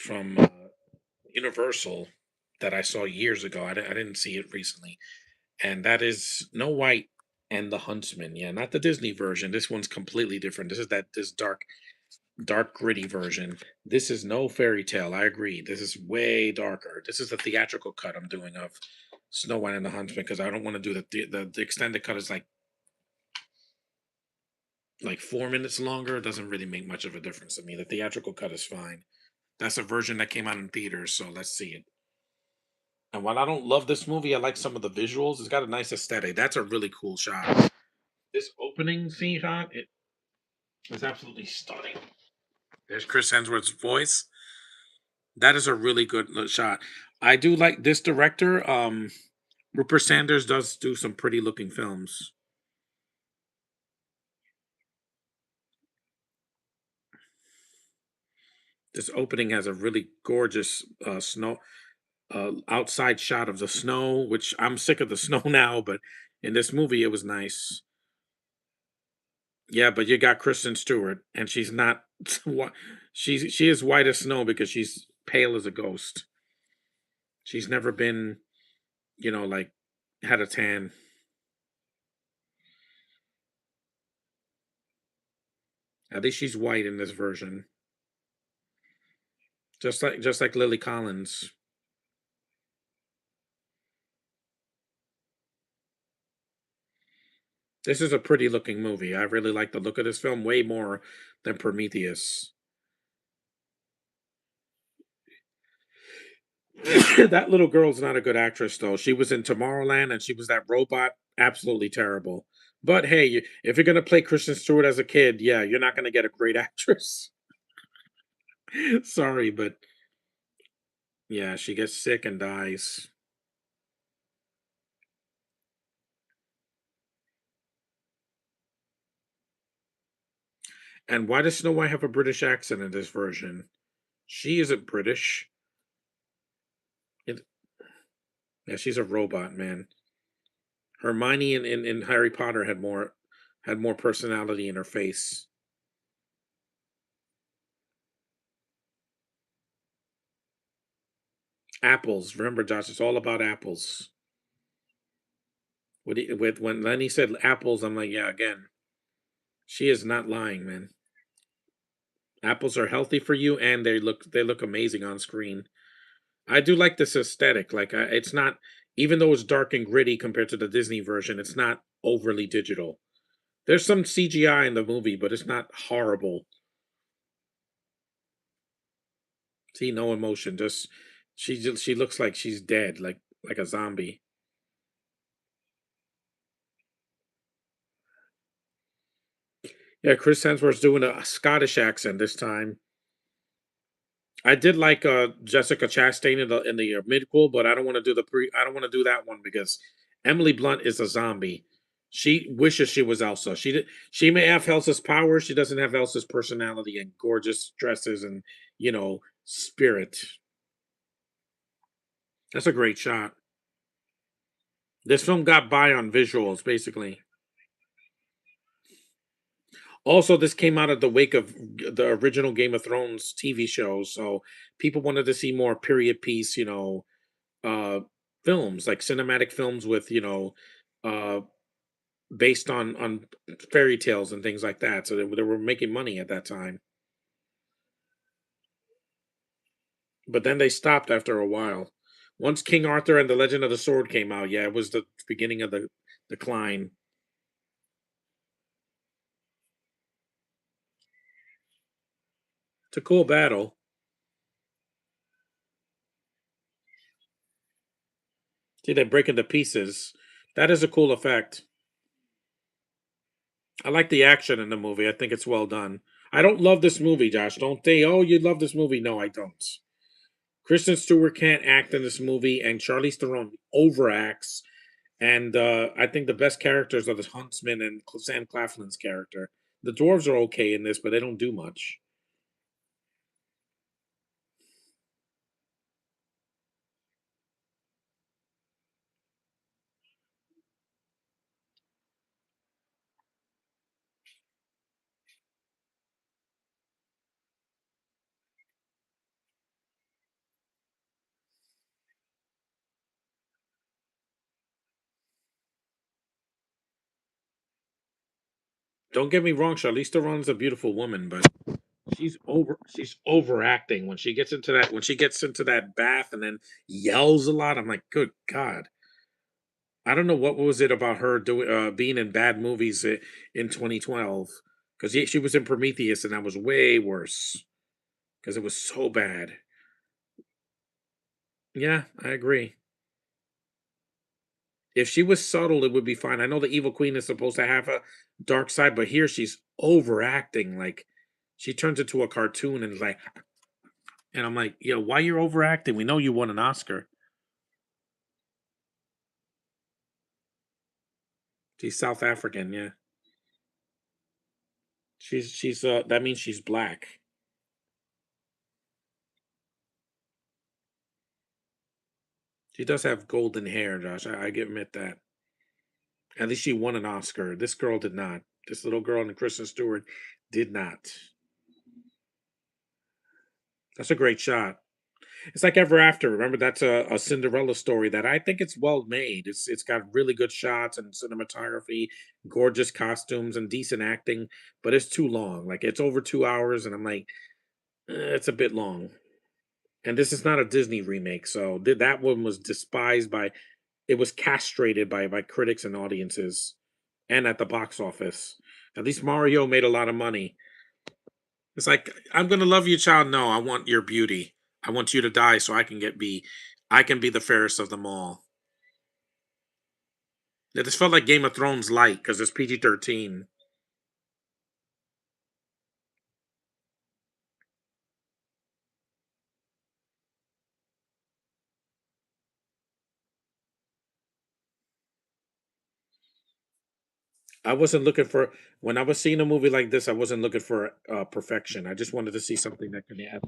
from Universal that I saw years ago. I didn't see it recently, and that is Snow White and the Huntsman. Yeah, not the Disney version. This one's completely different. This is this dark, gritty version. This is no fairy tale. I agree. This is way darker. This is the theatrical cut I'm doing of Snow White and the Huntsman because I don't want to do the extended cut is like 4 minutes longer. It doesn't really make much of a difference to me. The theatrical cut is fine. That's a version that came out in theaters, so let's see it. And while I don't love this movie, I like some of the visuals. It's got a nice aesthetic. That's a really cool shot. This opening scene shot, it is absolutely stunning. There's Chris Hemsworth's voice. That is a really good shot. I do like this director. Rupert Sanders does do some pretty looking films. This opening has a really gorgeous snow outside shot of the snow, which I'm sick of the snow now, but in this movie it was nice. Yeah, but you got Kristen Stewart, and she's not. She is white as snow because she's pale as a ghost. She's never been, like had a tan. At least she's white in this version, just like Lily Collins. This is a pretty looking movie. I really like the look of this film way more than Prometheus. That little girl's not a good actress, though. She was in Tomorrowland and she was that robot. Absolutely terrible. But hey, if you're going to play Kristen Stewart as a kid, yeah, you're not going to get a great actress. Sorry, but yeah, she gets sick and dies. And why does Snow White have a British accent in this version? She isn't British. It, yeah, she's a robot, man. Hermione in Harry Potter had more personality in her face. Apples. Remember, Josh, it's all about apples. When Lenny said apples, I'm like, yeah, again, she is not lying, man. Apples are healthy for you, and they look amazing on screen. I do like this aesthetic. Like, it's not even though it's dark and gritty compared to the Disney version, it's not overly digital. There's some CGI in the movie, but it's not horrible. See, no emotion. She looks like she's dead, like a zombie. Yeah, Chris Hemsworth's doing a Scottish accent this time. I did like Jessica Chastain in the midquel, but I don't want to do that one because Emily Blunt is a zombie. She wishes she was Elsa. She may have Elsa's power. She doesn't have Elsa's personality and gorgeous dresses and spirit. That's a great shot. This film got by on visuals, basically. Also, this came out of the wake of the original Game of Thrones TV show, so people wanted to see more period piece, uh, films like cinematic films with uh, based on fairy tales and things like that. So they were making money at that time, but then they stopped after a while. Once King Arthur and the Legend of the Sword came out, yeah, it was the beginning of the decline. It's a cool battle. See, they break into pieces. That is a cool effect. I like the action in the movie. I think it's well done. I don't love this movie, Josh. Don't they? Oh, you love this movie? No, I don't. Kristen Stewart can't act in this movie, and Charlize Theron overacts. And I think the best characters are the huntsman and Sam Claflin's character. The dwarves are okay in this, but they don't do much. Don't get me wrong, Charlize Theron's a beautiful woman, but she's overacting when she gets into that bath and then yells a lot. I'm like, good God. I don't know what was it about her doing being in bad movies in 2012 because she was in Prometheus and that was way worse because it was so bad. Yeah, I agree. If she was subtle, it would be fine. I know the Evil Queen is supposed to have a dark side, but here she's overacting. Like she turns into a cartoon and is like, and I'm like, yo, why you're overacting? We know you won an Oscar. She's South African, yeah. She's that means she's black. She does have golden hair, Josh. I admit that. At least she won an Oscar. This girl did not. This little girl and Kristen Stewart did not. That's a great shot. It's like Ever After. Remember, that's a Cinderella story that I think it's well made. It's got really good shots and cinematography, gorgeous costumes, and decent acting. But it's too long. Like it's over 2 hours, and I'm like, it's a bit long. And this is not a Disney remake, so that one was despised by. It was castrated by critics and audiences, and at the box office. At least Mario made a lot of money. It's like, I'm gonna love you, child. No, I want your beauty. I want you to die so I can be the fairest of them all. It just felt like Game of Thrones light because it's PG-13. I wasn't looking for when I was seeing a movie like this. I wasn't looking for perfection. I just wanted to see something that could add.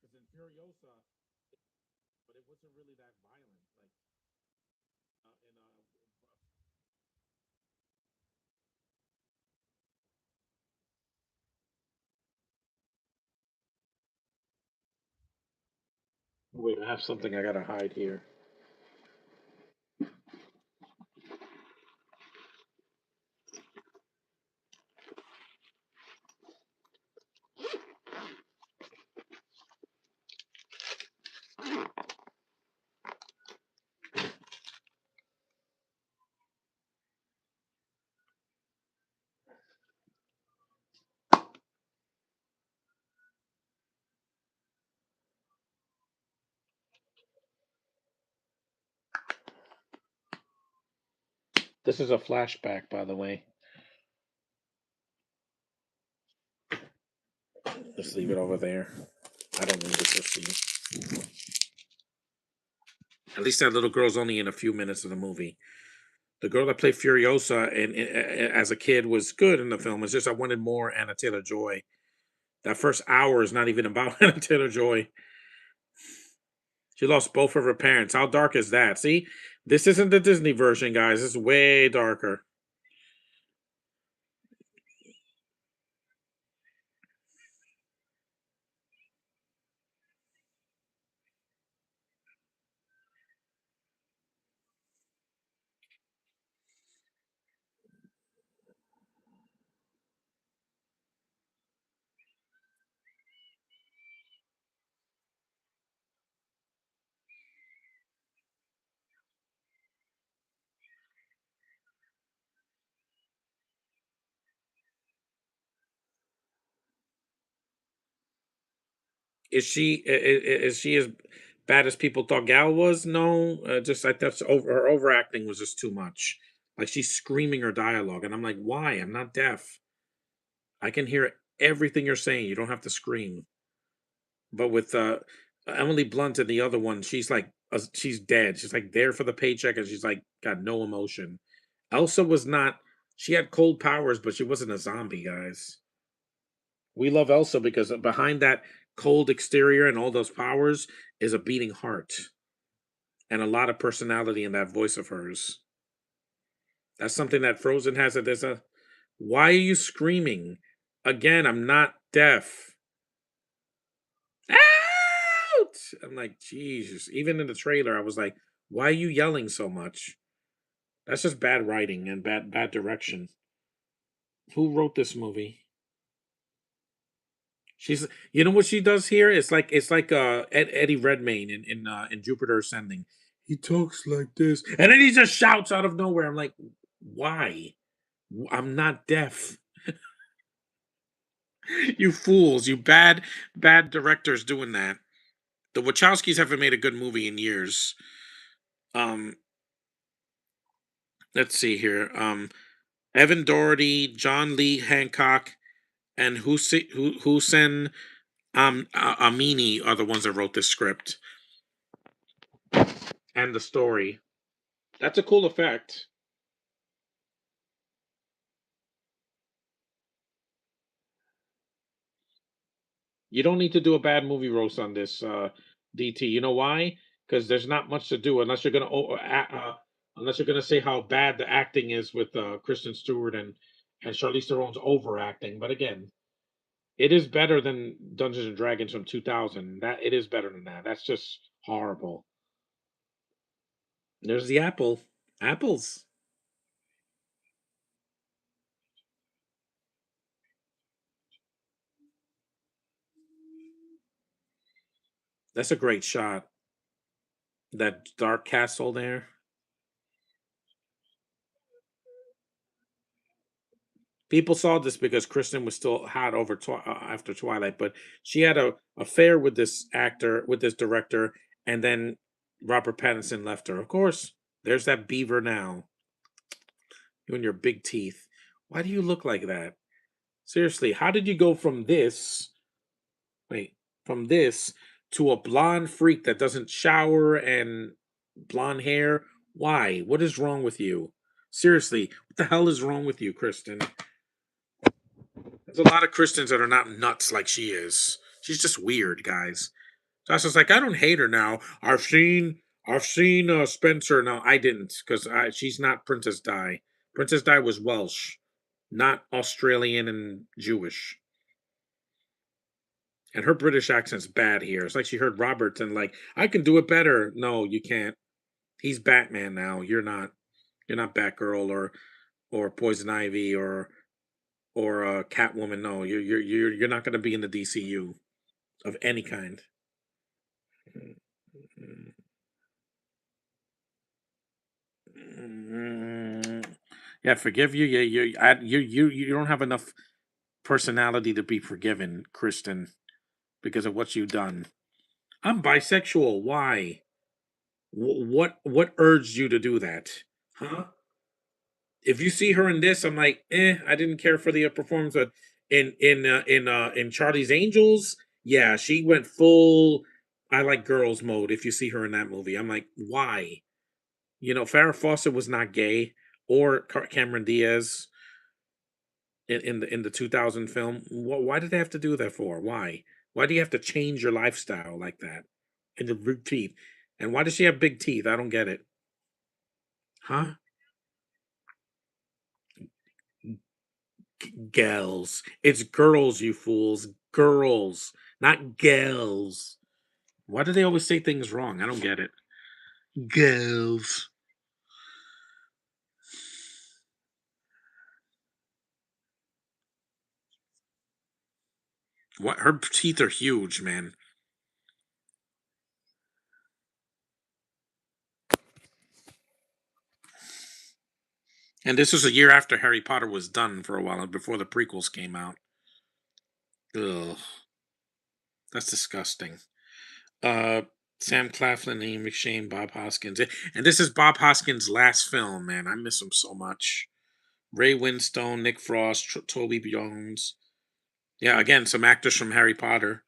Because in Furiosa, but it wasn't really that violent. Like in wait, I have something I gotta hide here. This is a flashback, by the way. Just leave it over there. I don't need this to see. At least that little girl's only in a few minutes of the movie. The girl that played Furiosa as a kid was good in the film. It's just I wanted more Anna Taylor Joy. That first hour is not even about Anna Taylor Joy. She lost both of her parents. How dark is that? See, this isn't the Disney version, guys. It's way darker. Is she as bad as people thought Gal was? No, just I thought her overacting was just too much. Like she's screaming her dialogue, and I'm like, why? I'm not deaf. I can hear everything you're saying. You don't have to scream. But with Emily Blunt and the other one, she's dead. She's like there for the paycheck, and she's like got no emotion. Elsa was not. She had cold powers, but she wasn't a zombie, guys. We love Elsa because behind that cold exterior and all those powers is a beating heart and a lot of personality in that voice of hers. That's something that Frozen has. That there's a. Why are you screaming? Again, I'm not deaf. Out! I'm like, Jesus. Even in the trailer, I was like, why are you yelling so much? That's just bad writing and bad direction. Who wrote this movie? She's, you know what she does here? It's like Eddie Redmayne in Jupiter Ascending. He talks like this, and then he just shouts out of nowhere. I'm like, why? I'm not deaf. You fools! You bad directors doing that. The Wachowskis haven't made a good movie in years. Um, let's see here. Evan Doherty, John Lee Hancock, and Hussein Amini are the ones that wrote this script and the story. That's a cool effect. You don't need to do a bad movie roast on this, DT. You know why? Because there's not much to do unless you're gonna say how bad the acting is with Kristen Stewart and Charlize Theron's overacting. But again, it is better than Dungeons and Dragons from 2000. That it is better than that. That's just horrible. There's the apple. Apples. That's a great shot. That dark castle there. People saw this because Kristen was still hot after Twilight, but she had a affair with this actor, with this director, and then Robert Pattinson left her. Of course, there's that beaver now. You and your big teeth. Why do you look like that? Seriously, how did you go from this? Wait, from this to a blonde freak that doesn't shower and blonde hair? Why? What is wrong with you? Seriously, what the hell is wrong with you, Kristen? There's a lot of Christians that are not nuts like she is. She's just weird, guys. Josh is like, I don't hate her now. I've seen Spencer. No, I didn't, because she's not Princess Di. Princess Di was Welsh, not Australian and Jewish. And her British accent's bad here. It's like she heard Robert and like, I can do it better. No, you can't. He's Batman now. You're not. You're not Batgirl or Poison Ivy or Catwoman. No, you're not going to be in the DCU of any kind. Mm, yeah, forgive you. You don't have enough personality to be forgiven, Kristen, because of what you've done. I'm bisexual. Why? What urged you to do that? Huh? If you see her in this, I'm like, I didn't care for the performance. But in Charlie's Angels, yeah, she went full. I like girls mode. If you see her in that movie, I'm like, why? Farrah Fawcett was not gay, or Cameron Diaz in the 2000 film. Why did they have to do that for? Why? Why do you have to change your lifestyle like that? And the big teeth. And why does she have big teeth? I don't get it. Huh? Girls. It's girls, you fools. Girls, not gals. Why do they always say things wrong? I don't get it. Girls. What? Her teeth are huge, man. And this was a year after Harry Potter was done for a while, before the prequels came out. Ugh. That's disgusting. Uh, Sam Claflin, Ian McShane, Bob Hoskins, and this is Bob Hoskins' last film. Man, I miss him so much. Ray Winstone, Nick Frost, Toby Jones. Yeah, again, some actors from Harry Potter.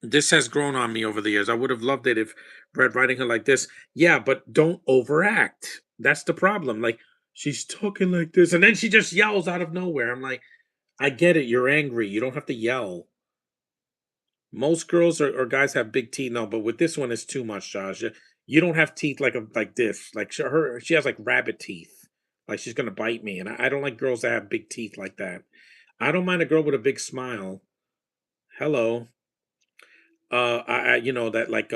This has grown on me over the years. I would have loved it if Red Riding Hood like this. Yeah, but don't overact. That's the problem. Like she's talking like this, and then she just yells out of nowhere. I'm like, I get it. You're angry. You don't have to yell. Most girls or guys have big teeth. No, but with this one, it's too much, Josh. You don't have teeth like this. Like she has like rabbit teeth. Like she's gonna bite me, and I don't like girls that have big teeth like that. I don't mind a girl with a big smile. Hello. You know that like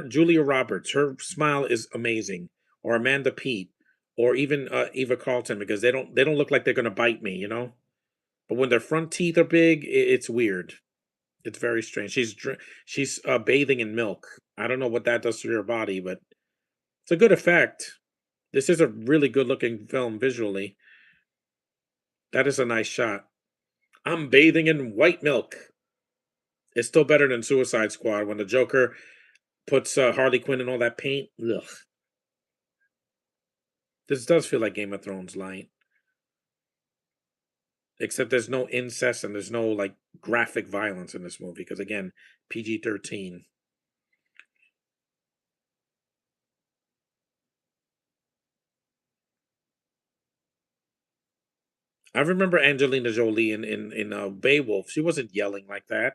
Julia Roberts, her smile is amazing, or Amanda Peet, or even Eva Carlton, because they don't look like they're gonna bite me, you know. But when their front teeth are big, it's weird. It's very strange. She's bathing in milk. I don't know what that does to your body, but it's a good effect. This is a really good looking film visually. That is a nice shot. I'm bathing in white milk. It's still better than Suicide Squad when the Joker puts Harley Quinn in all that paint. Ugh. This does feel like Game of Thrones light, except there's no incest and there's no like graphic violence in this movie because again, PG-13. I remember Angelina Jolie in Beowulf. She wasn't yelling like that.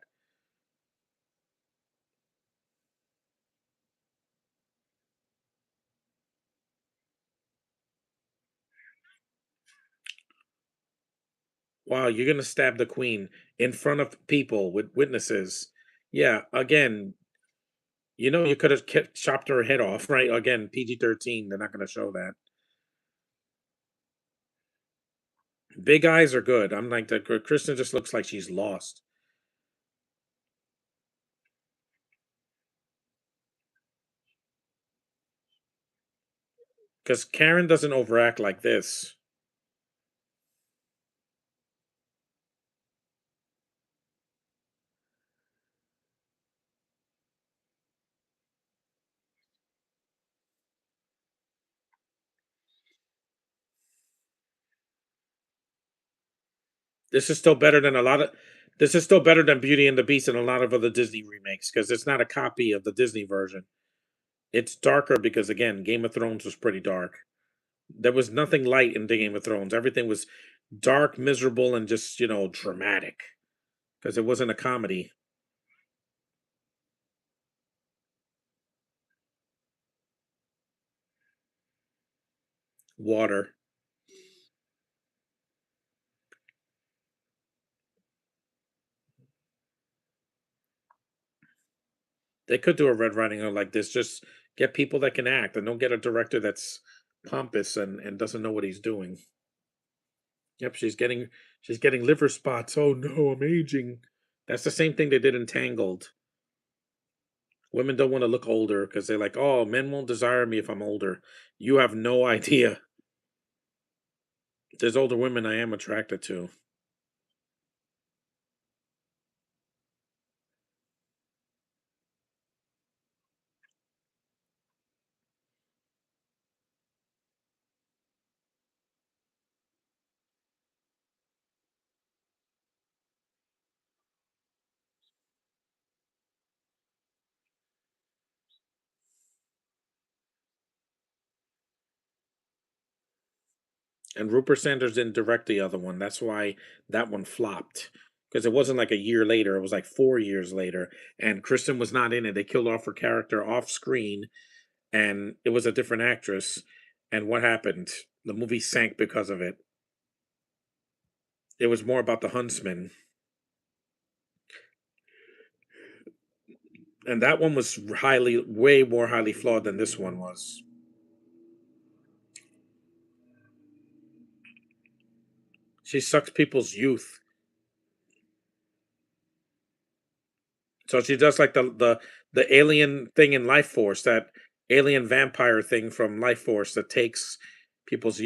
Wow, you're gonna stab the queen in front of people with witnesses. Yeah, again, you know you could have chopped her head off, right? Again, PG-13. They're not gonna show that. Big eyes are good. I'm like that. Kristen just looks like she's lost because Karen doesn't overact like this. This is still better than a lot of this is still better than Beauty and the Beast and a lot of other Disney remakes because it's not a copy of the Disney version. It's darker because again, Game of Thrones was pretty dark. There was nothing light in the Game of Thrones. Everything was dark, miserable, and just, dramatic because it wasn't a comedy. Water. They could do a Red Riding Hood like this. Just get people that can act and don't get a director that's pompous and doesn't know what he's doing. Yep, she's getting liver spots. Oh no, I'm aging. That's the same thing they did in Tangled. Women don't want to look older because they're like, oh, men won't desire me if I'm older. You have no idea. There's older women I am attracted to. And Rupert Sanders didn't direct the other one. That's why that one flopped. Because it wasn't like a year later, it was like 4 years later. And Kristen was not in it. They killed off her character off screen, and it was a different actress. And what happened? The movie sank because of it. It was more about the huntsman. And that one was way more highly flawed than this one was. She sucks people's youth. So she does like the alien thing in Life Force, that alien vampire thing from Life Force that takes people's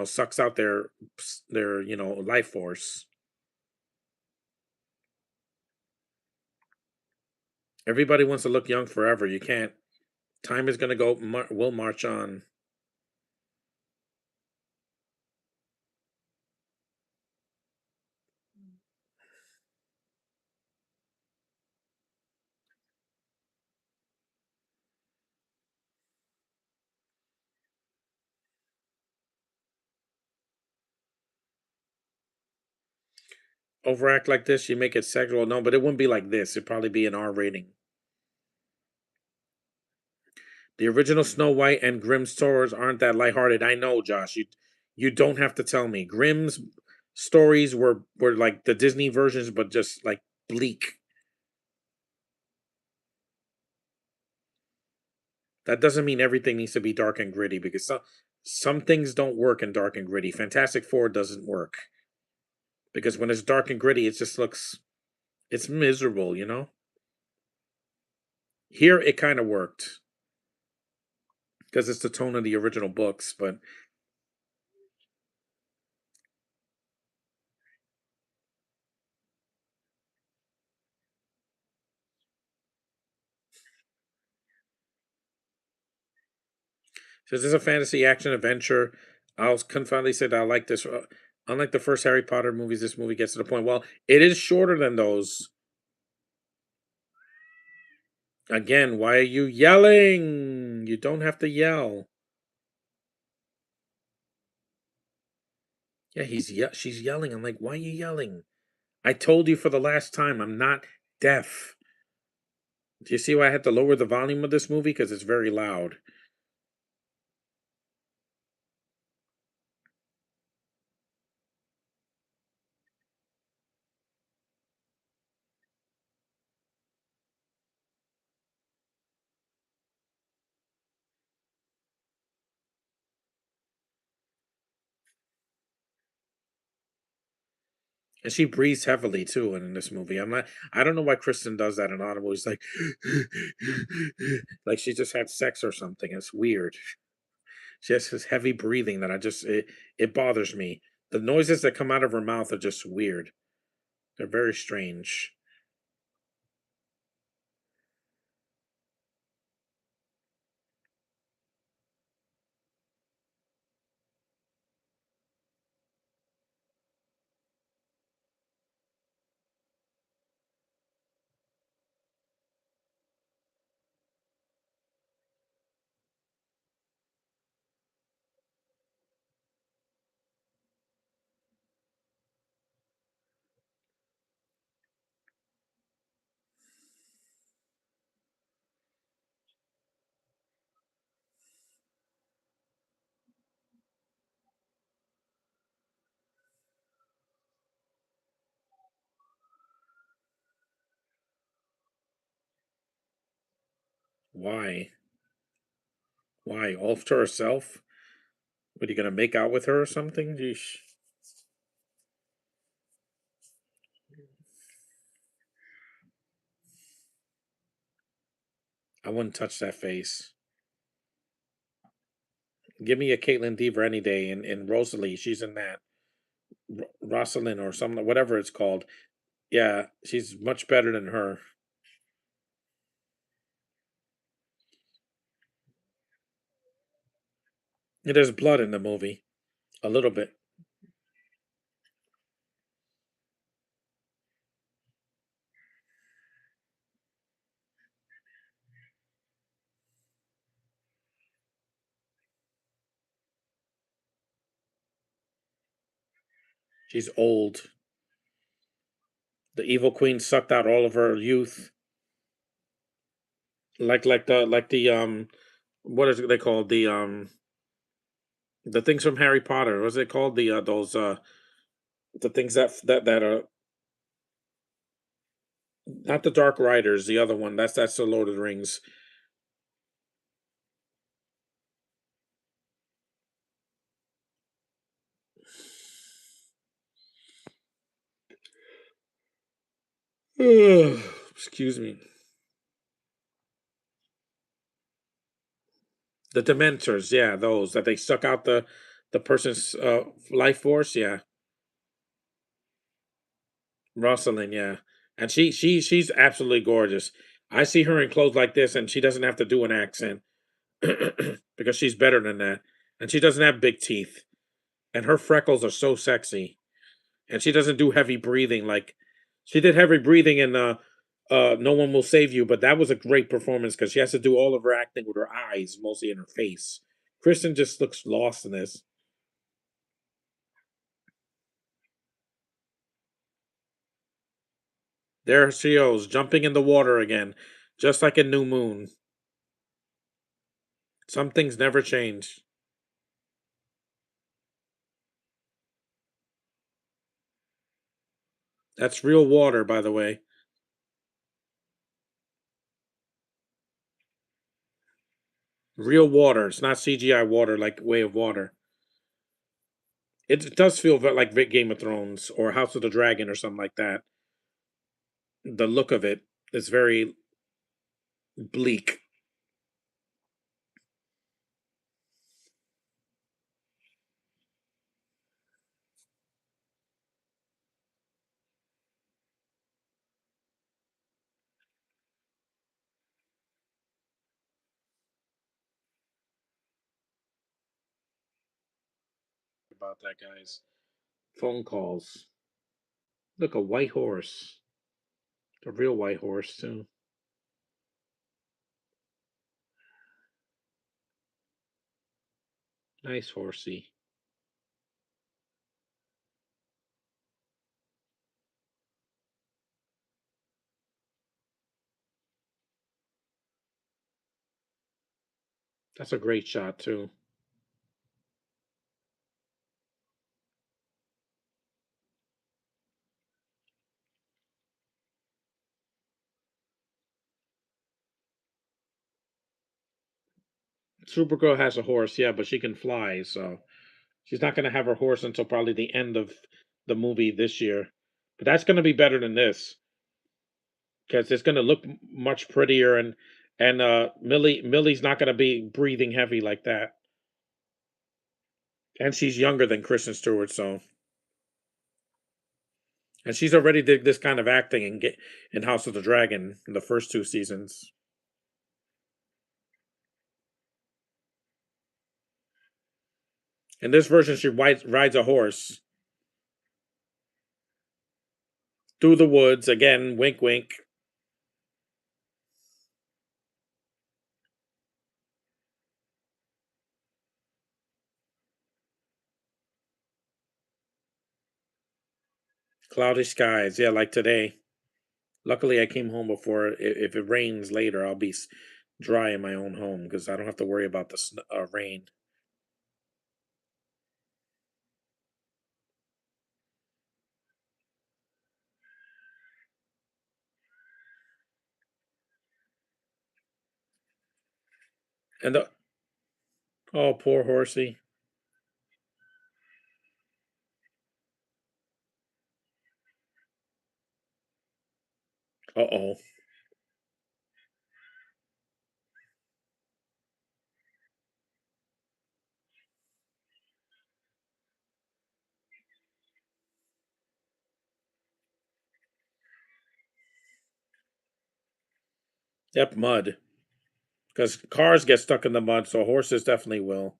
sucks out their life force. Everybody wants to look young forever. You can't. Time is gonna go. Will march on. Overact like this, you make it sexual. No, but it wouldn't be like this. It'd probably be an R rating. The original Snow White and Grimm's stories aren't that lighthearted. I know, Josh. You don't have to tell me. Grimm's stories were like the Disney versions, but just like bleak. That doesn't mean everything needs to be dark and gritty because some things don't work in dark and gritty. Fantastic Four doesn't work because when it's dark and gritty, it just looks it's miserable. Here it kind of worked because it's the tone of the original books, but so this is a fantasy action adventure. I'll confidently say that I like this. Unlike the first Harry Potter movies, this movie gets to the point. Well, it is shorter than those. Again, why are you yelling? You don't have to yell. Yeah, she's yelling. I'm like, why are you yelling? I told you for the last time, I'm not deaf. Do you see why I had to lower the volume of this movie? Because it's very loud. And she breathes heavily too in this movie. I don't know why Kristen does that in Audible. It's like like she just had sex or something. It's weird. She has this heavy breathing that it bothers me. The noises that come out of her mouth are just weird. They're very strange. Why? Why? All to herself? What are you gonna make out with her or something? Yeesh. I wouldn't touch that face. Give me a Caitlin Deaver any day, and Rosalie, she's in that. Rosalind or something, whatever it's called. Yeah, she's much better than her. There's blood in the movie, a little bit. She's old. The evil queen sucked out all of her youth, like the what is it they called the things from Harry Potter? What's it called? The things that are not the Dark Riders. The other one. That's the Lord of the Rings. Excuse me. The Dementors. Yeah, those that they suck out the person's life force. Yeah, Rosalind. Yeah, and she's absolutely gorgeous. I see her in clothes like this, and she doesn't have to do an accent because she's better than that. And she doesn't have big teeth, and her freckles are so sexy. And she doesn't do heavy breathing like she did heavy breathing in No One Will Save You, but that was a great performance because she has to do all of her acting with her eyes, mostly in her face. Kristen just looks lost in this. There she goes, jumping in the water again, just like in New Moon. Some things never change. That's real water, by the way. Real water. It's not CGI water like Way of Water. It does feel like Game of Thrones or House of the Dragon or something like that. The look of it is very bleak about that, guys. Phone calls. Look, a white horse. A real white horse, too. Nice horsey. That's a great shot, too. Supergirl has a horse, yeah, but she can fly, so she's not going to have her horse until probably the end of the movie this year. But that's going to be better than this because it's going to look much prettier, and Millie's not going to be breathing heavy like that, and she's younger than Kristen Stewart, so and she's already did this kind of acting in House of the Dragon in the first two seasons. In this version, she rides a horse through the woods again. Wink, wink. Cloudy skies, yeah, like today. Luckily, I came home before. If it rains later, I'll be dry in my own home because I don't have to worry about the rain. And the oh, poor horsey. Uh oh. Yep, mud. Because cars get stuck in the mud, so horses definitely will.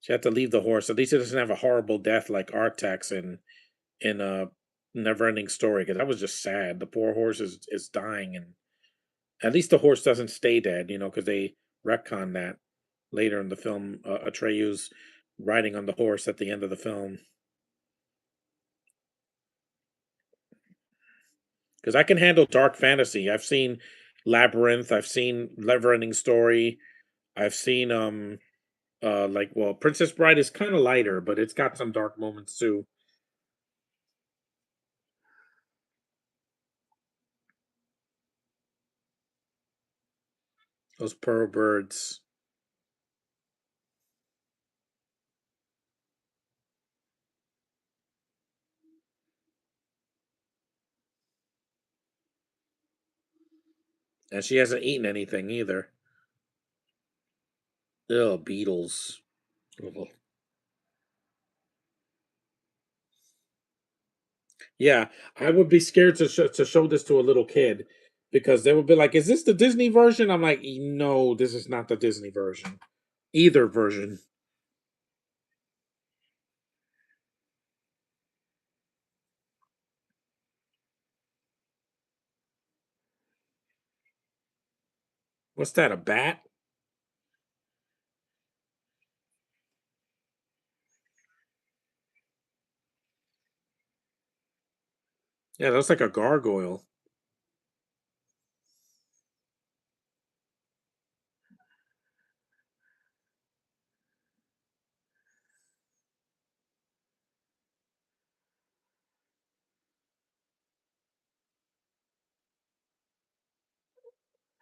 She had to leave the horse. At least it doesn't have a horrible death like Artax in a Neverending Story. Because that was just sad. The poor horse is dying, and at least the horse doesn't stay dead. Because they retcon that later in the film. Atreyu's riding on the horse at the end of the film. Because I can handle dark fantasy. I've seen Labyrinth. I've seen Neverending Story. I've seen Princess Bride is kind of lighter, but it's got some dark moments too. Those pearl birds. And she hasn't eaten anything either. Ugh, beetles. Ugh. Yeah, I would be scared to show this to a little kid because they would be like, "Is this the Disney version?" I'm like, "No, this is not the Disney version. Either version." What's that? A bat? Yeah, that's like a gargoyle.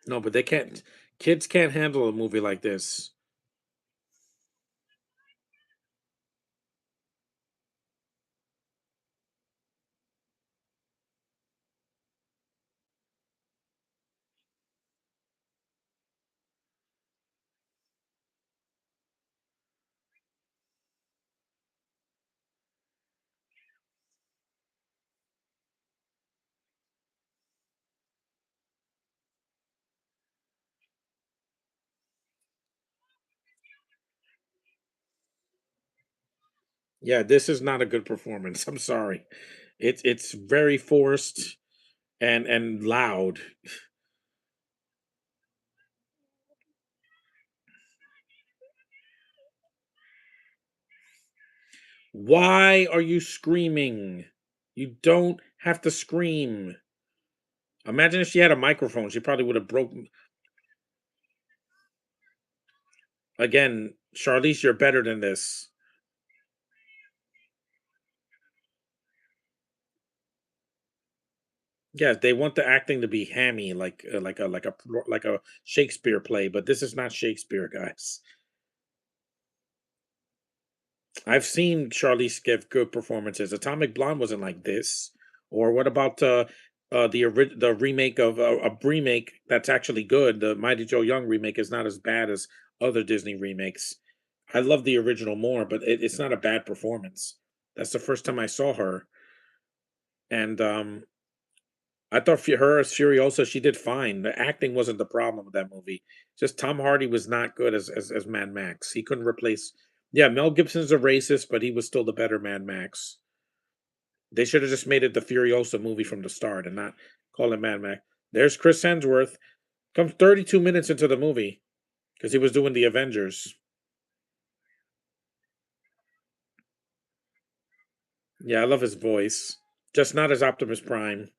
No, but they can't. Kids can't handle a movie like this. Yeah, this is not a good performance. I'm sorry. It's very forced and loud. Why are you screaming? You don't have to scream. Imagine if she had a microphone, she probably would have broken. Again, Charlize, you're better than this. Yeah, they want the acting to be hammy, like a Shakespeare play, but this is not Shakespeare, guys. I've seen Charlize give good performances. Atomic Blonde wasn't like this. Or what about the remake of a remake that's actually good? The Mighty Joe Young remake is not as bad as other Disney remakes. I love the original more, but it's not a bad performance. That's the first time I saw her, and I thought her as Furiosa, she did fine. The acting wasn't the problem with that movie. Just Tom Hardy was not good as Mad Max. He couldn't replace. Yeah, Mel Gibson's a racist, but he was still the better Mad Max. They should have just made it the Furiosa movie from the start and not call it Mad Max. There's Chris Hemsworth. Comes 32 minutes into the movie because he was doing the Avengers. Yeah, I love his voice. Just not as Optimus Prime.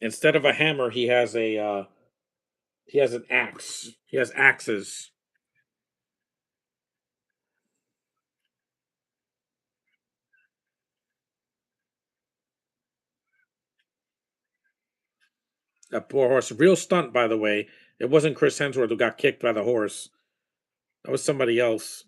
Instead of a hammer, he has an axe. He has axes. That poor horse. Real stunt, by the way. It wasn't Chris Hemsworth who got kicked by the horse. That was somebody else.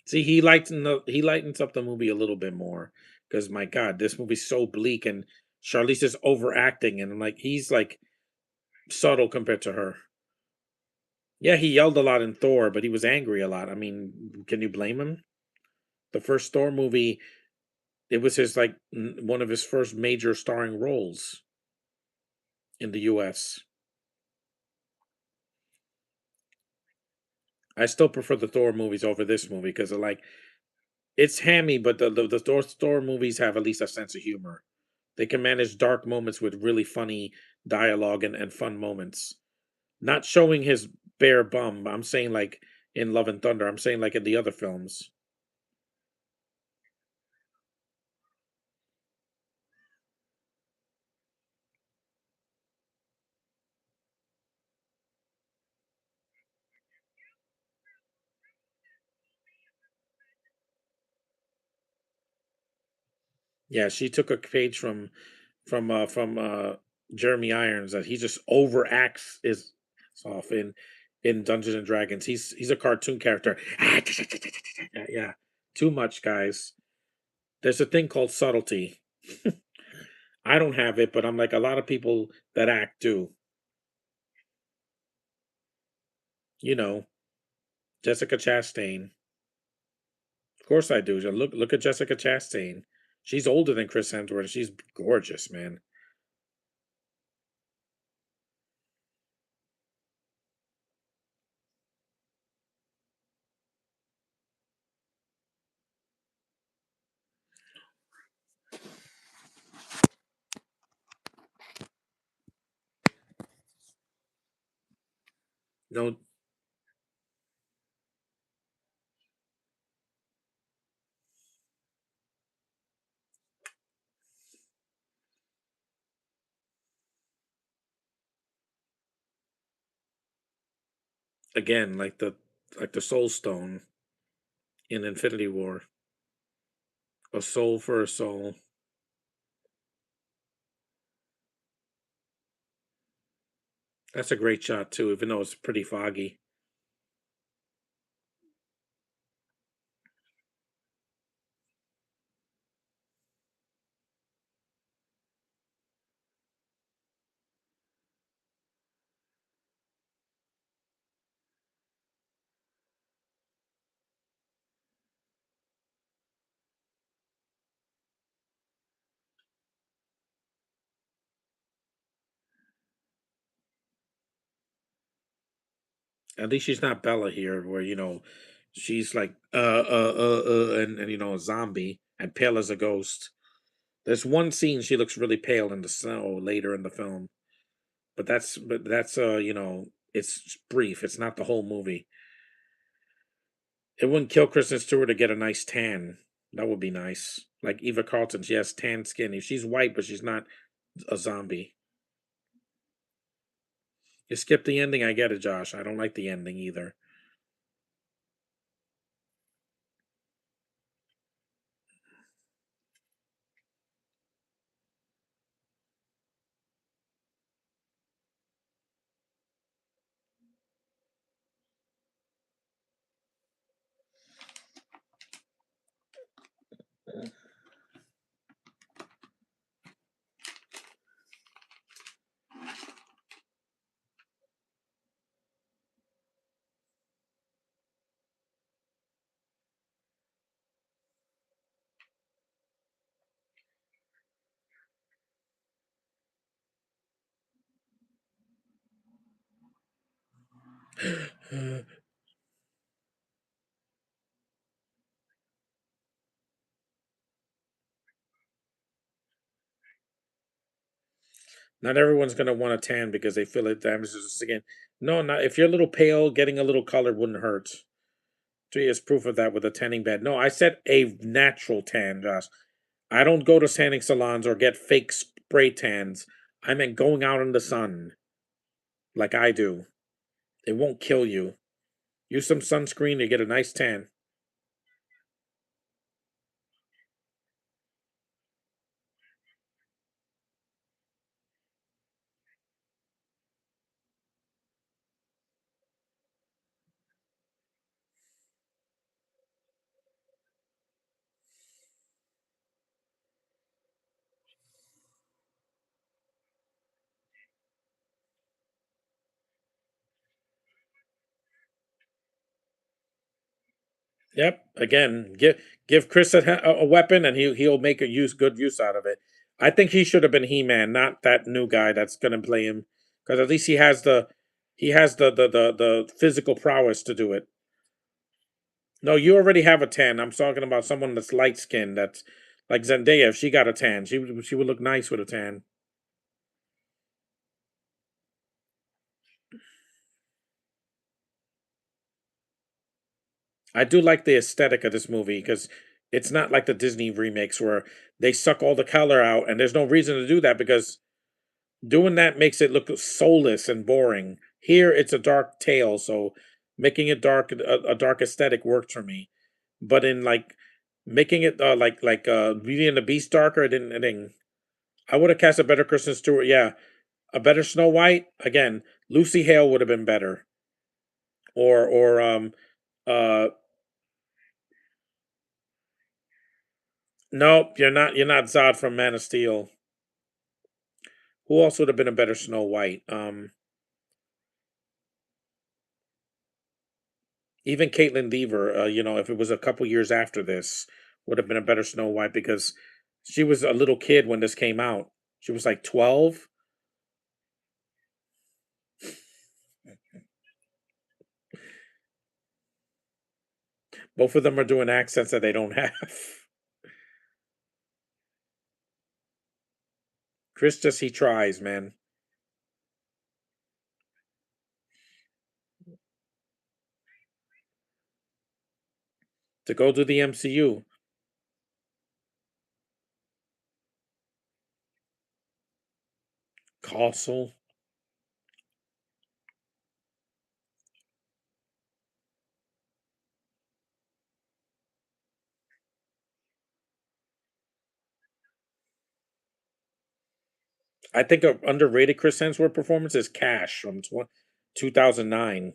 See, he lightens up the movie a little bit more because my God, this movie's so bleak and Charlize is overacting and I'm like he's like subtle compared to her. Yeah, he yelled a lot in Thor, but he was angry a lot. I mean, can you blame him? The first Thor movie, it was his like one of his first major starring roles in the U.S. I still prefer the Thor movies over this movie because like it's hammy, but the Thor movies have at least a sense of humor. They can manage dark moments with really funny dialogue and fun moments. Not showing his bare bum. I'm saying like in Love and Thunder. I'm saying like in the other films. Yeah, she took a page from from uh, Jeremy Irons that he just overacts is off in Dungeons and Dragons. He's a cartoon character. Yeah, yeah. Too much, guys. There's a thing called subtlety. I don't have it, but I'm like a lot of people that act do. You know, Jessica Chastain. Of course I do. Look at Jessica Chastain. She's older than Chris Hemsworth. And she's gorgeous, man. No, again, like the Soul Stone in Infinity War, a soul for a soul. That's a great shot too, even though it's pretty foggy. At least she's not Bella here, where she's like and a zombie and pale as a ghost. There's one scene she looks really pale in the snow later in the film, but that's it's brief. It's not the whole movie. It wouldn't kill Kristen Stewart to get a nice tan. That would be nice. Like Eva Carlton, she has tan skin. She's white, but she's not a zombie. You skip the ending, I get it, Josh. I don't like the ending either. Not everyone's gonna want a tan because they feel it damages the skin. No, not if you're a little pale, getting a little color wouldn't hurt. Three is proof of that with a tanning bed. No, I said a natural tan, Josh. I don't go to tanning salons or get fake spray tans. I meant going out in the sun like I do. It won't kill you. Use some sunscreen to get a nice tan. Yep. Again, give Chris a weapon, and he'll make a good use out of it. I think he should have been He-Man, not that new guy that's gonna play him, because at least he has the physical prowess to do it. No, you already have a tan. I'm talking about someone that's light skinned. That's like Zendaya. If she got a tan, she would look nice with a tan. I do like the aesthetic of this movie because it's not like the Disney remakes where they suck all the color out, and there's no reason to do that because doing that makes it look soulless and boring. Here, it's a dark tale, so making it dark, a dark aesthetic worked for me. But in like making it like Beauty and the Beast darker, it didn't. I would have cast a better Kristen Stewart. Yeah, A better Snow White? Again, Lucy Hale would have been better. Or uh nope, you're not Zod from Man of Steel. Who else would have been a better Snow White? Even Caitlin Deaver, if it was a couple years after this, would have been a better Snow White because she was a little kid when this came out. She was like 12. Both of them are doing accents that they don't have. Chris just he tries, man. To go to the MCU. Castle. I think a underrated Chris Hemsworth performance is Cash from 2009.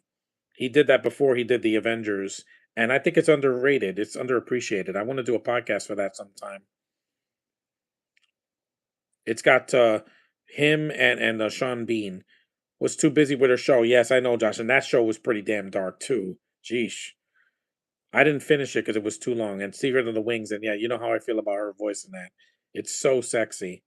He did that before he did the Avengers, and I think it's underrated. It's underappreciated. I want to do a podcast for that sometime. It's got him and Sean Bean. Was too busy with her show. Yes, I know, Josh, and that show was pretty damn dark too. Jeesh, I didn't finish it because it was too long. And Secret of the Wings, and yeah, you know how I feel about her voice in that. It's so sexy.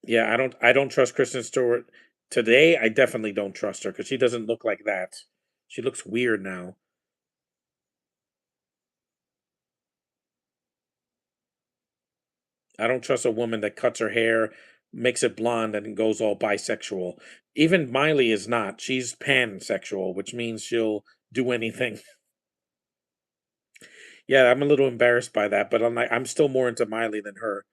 Yeah, I don't trust Kristen Stewart today. I definitely don't trust her because she doesn't look like that. She looks weird now. I don't trust a woman that cuts her hair, makes it blonde, and goes all bisexual. Even Miley is not. She's pansexual, which means she'll do anything. Yeah, I'm a little embarrassed by that, but I'm still more into Miley than her.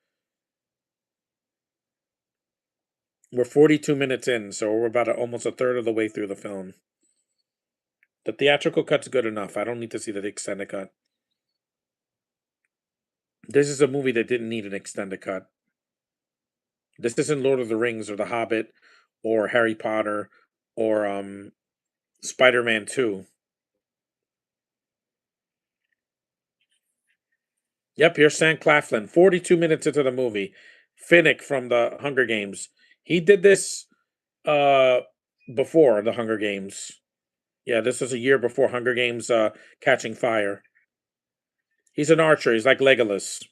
We're 42 minutes in, so we're about almost a third of the way through the film. The theatrical cut's good enough. I don't need to see the extended cut. This is a movie that didn't need an extended cut. This isn't Lord of the Rings or The Hobbit or Harry Potter or Spider-Man 2. Yep, here's Sam Claflin, 42 minutes into the movie. Finnick from the Hunger Games. He did this uh before the Hunger Games. Yeah, this was a year before Hunger Games Catching Fire. He's an archer. He's like Legolas,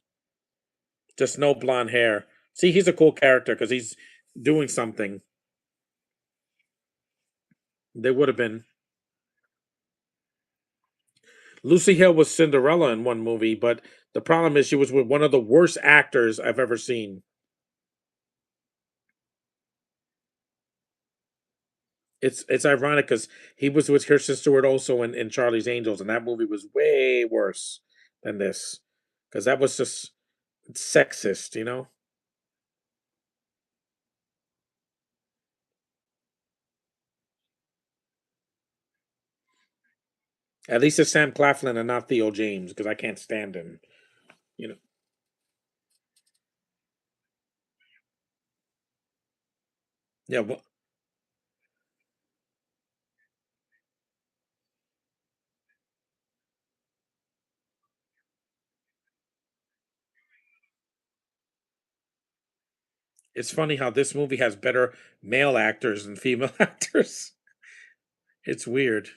just no blonde hair. See, he's a cool character because he's doing something. They would have been. Lucy Hale was Cinderella in one movie, but the problem is she was with one of the worst actors I've ever seen. It's ironic because he was with Kirsten Stewart also in Charlie's Angels, and that movie was way worse than this because that was just sexist. At least it's Sam Claflin and not Theo James because I can't stand him. You know, yeah. Well, it's funny how this movie has better male actors than female actors. It's weird.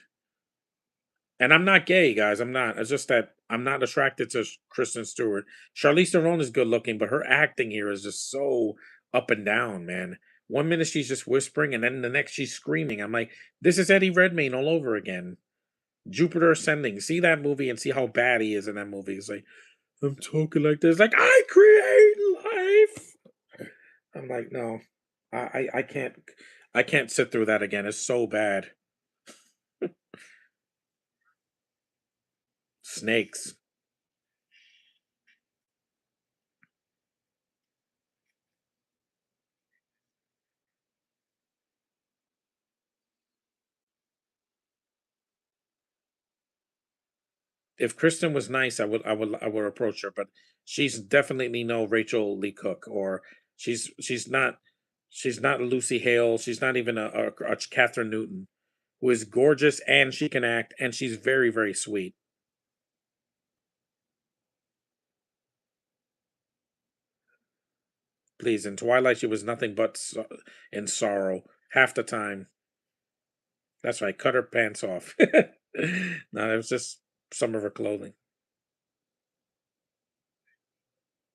And I'm not gay, guys. I'm not. It's just that I'm not attracted to Kristen Stewart. Charlize Theron is good looking, but her acting here is just so up and down, man. One minute she's just whispering, and then the next she's screaming. I'm like, this is Eddie Redmayne all over again. Jupiter Ascending. See that movie and see how bad he is in that movie. It's like, I'm talking like this, like I create life. I'm like, no, I can't sit through that again. It's so bad. Snakes. If Kristen was nice, I would approach her, but she's definitely no Rachel Lee Cook, or she's not Lucy Hale. She's not even a Catherine Newton, who is gorgeous and she can act and she's very very sweet. Please, in Twilight she was nothing but in sorrow half the time. That's right, cut her pants off. No, it was just some of her clothing.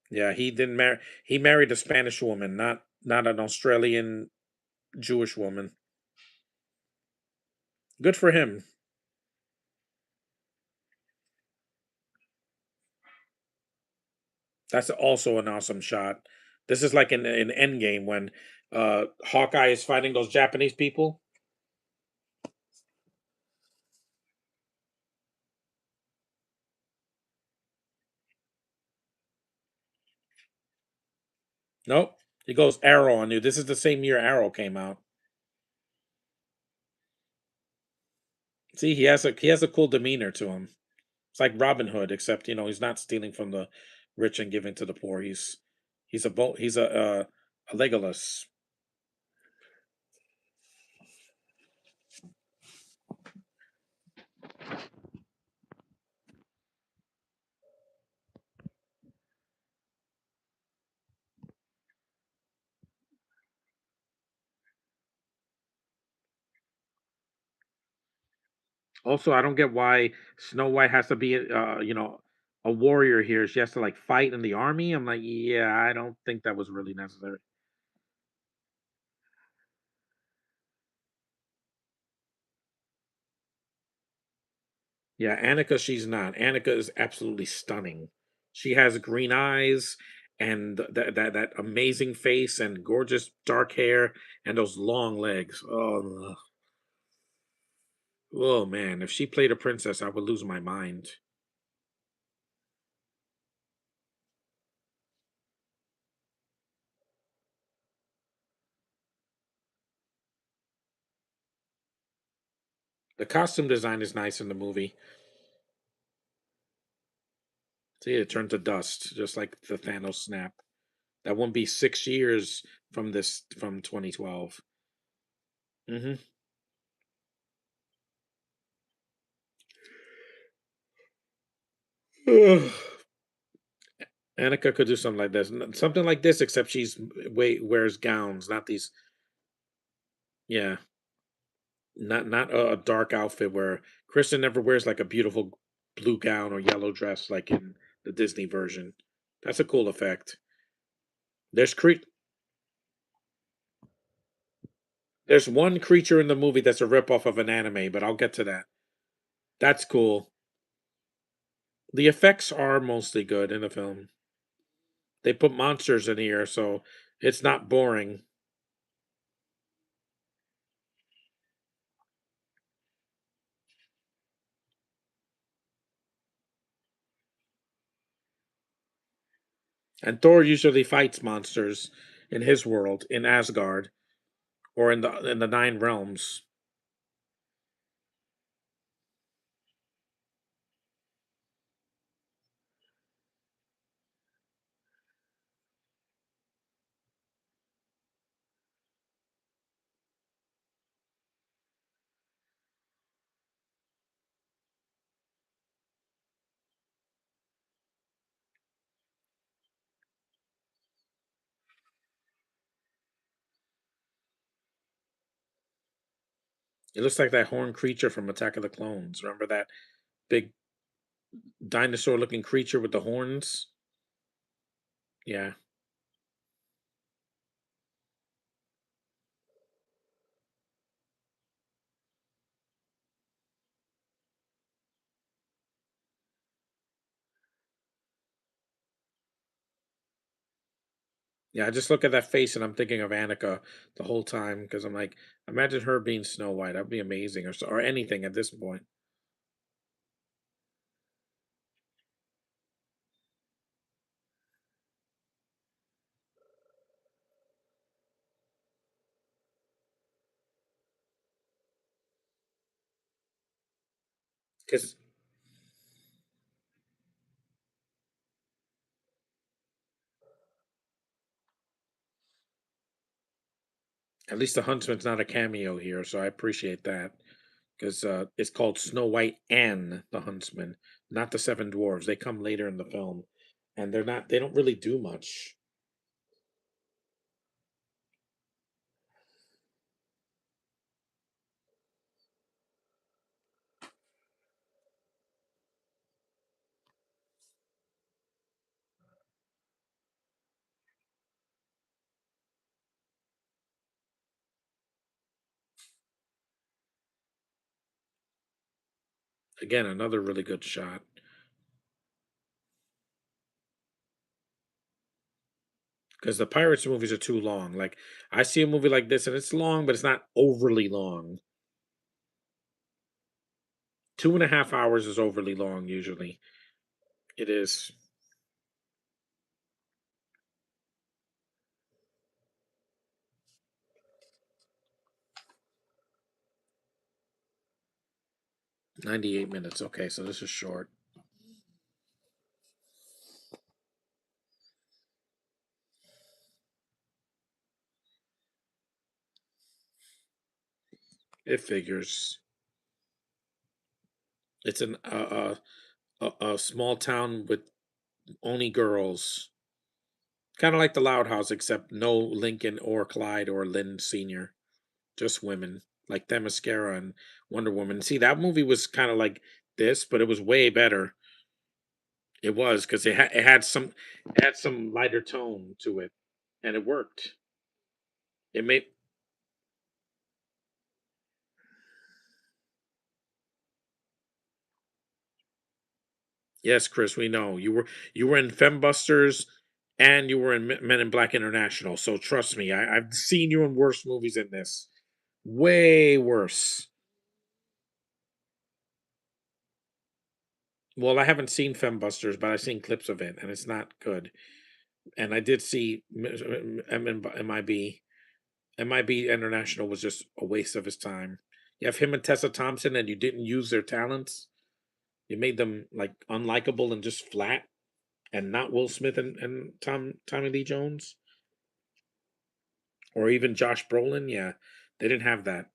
Yeah, he didn't marry. He married a Spanish woman, not an Australian Jewish woman. Good for him. That's also an awesome shot. This is like in Endgame when Hawkeye is fighting those Japanese people. Nope. He goes Arrow on you. This is the same year Arrow came out. See, he has a cool demeanor to him. It's like Robin Hood, except he's not stealing from the rich and giving to the poor. He's a Legolas. Also, I don't get why Snow White has to be a warrior here. She has to like fight in the army. I'm like, yeah, I don't think that was really necessary. Yeah, Annika, she's not. Annika is absolutely stunning. She has green eyes and that amazing face and gorgeous dark hair and those long legs. Oh man, if she played a princess, I would lose my mind. The costume design is nice in the movie. See, it turned to dust, just like the Thanos snap. That won't be 6 years from 2012. Hmm. Annika could do something like this, something like this, except wears gowns, not these. Yeah, not a dark outfit where Kristen never wears like a beautiful blue gown or yellow dress like in the Disney version. That's a cool effect. There's cre- there's one creature in the movie that's a ripoff of an anime, but I'll get to that. That's cool. The effects are mostly good in the film. They put monsters in here, so it's not boring. And Thor usually fights monsters in his world, in Asgard, or in the Nine Realms. It looks like that horned creature from Attack of the Clones. Remember that big dinosaur-looking creature with the horns? Yeah, yeah. I just look at that face and I'm thinking of Annika the whole time because I'm like, imagine her being Snow White. That'd be amazing, or anything at this point. Because At least the huntsman's not a cameo here, so I appreciate that. Because it's called Snow White and the Huntsman, not the Seven Dwarves. They come later in the film, and they're not. They don't really do much. Again, another really good shot. Because the Pirates movies are too long. Like I see a movie like this, and it's long, but it's not overly long. 2.5 hours is overly long usually. It is 98 minutes. Okay, so this is short. It figures. It's a small town with only girls. Kind of like the Loud House, except no Lincoln or Clyde or Lynn Sr. Just women like Themyscira and Wonder Woman. See, that movie was kind of like this, but it was way better. It was because it had some lighter tone to it, and it worked. It made Yes, Chris, we know you were in Fembusters and you were in Men in Black International. So trust me, I've seen you in worse movies than this. Way worse. Well, I haven't seen Fembusters, but I've seen clips of it, and it's not good. And I did see MIB. MIB International was just a waste of his time. You have him and Tessa Thompson, and you didn't use their talents. You made them like unlikable and just flat, and not Will Smith and Tommy Lee Jones, or even Josh Brolin. Yeah, they didn't have that.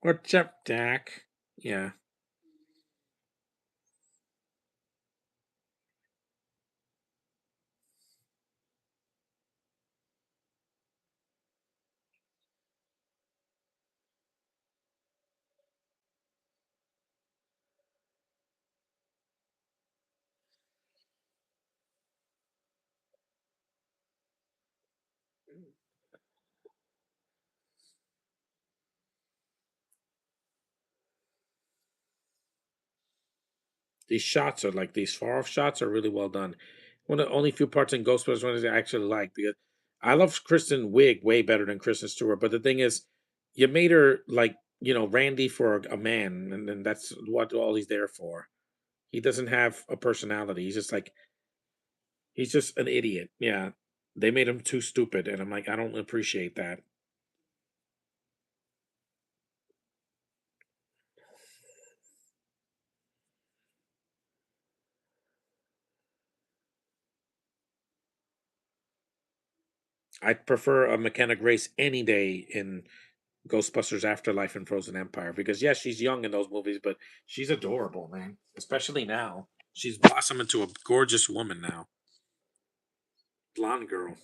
Or Jeff Dak. Yeah, these shots are like these far off shots are really well done. One of the only few parts in Ghostbusters ones I actually like because I love Kristen Wiig way better than Kristen Stewart. But the thing is, you made her like Randy for a man, and then that's what all he's there for. He doesn't have a personality. He's just an idiot. Yeah, they made him too stupid, and I'm like, I don't appreciate that. I prefer a McKenna Grace any day in Ghostbusters Afterlife and Frozen Empire because yes, she's young in those movies, but she's adorable, man. Especially now, she's blossomed into a gorgeous woman now, blonde girl.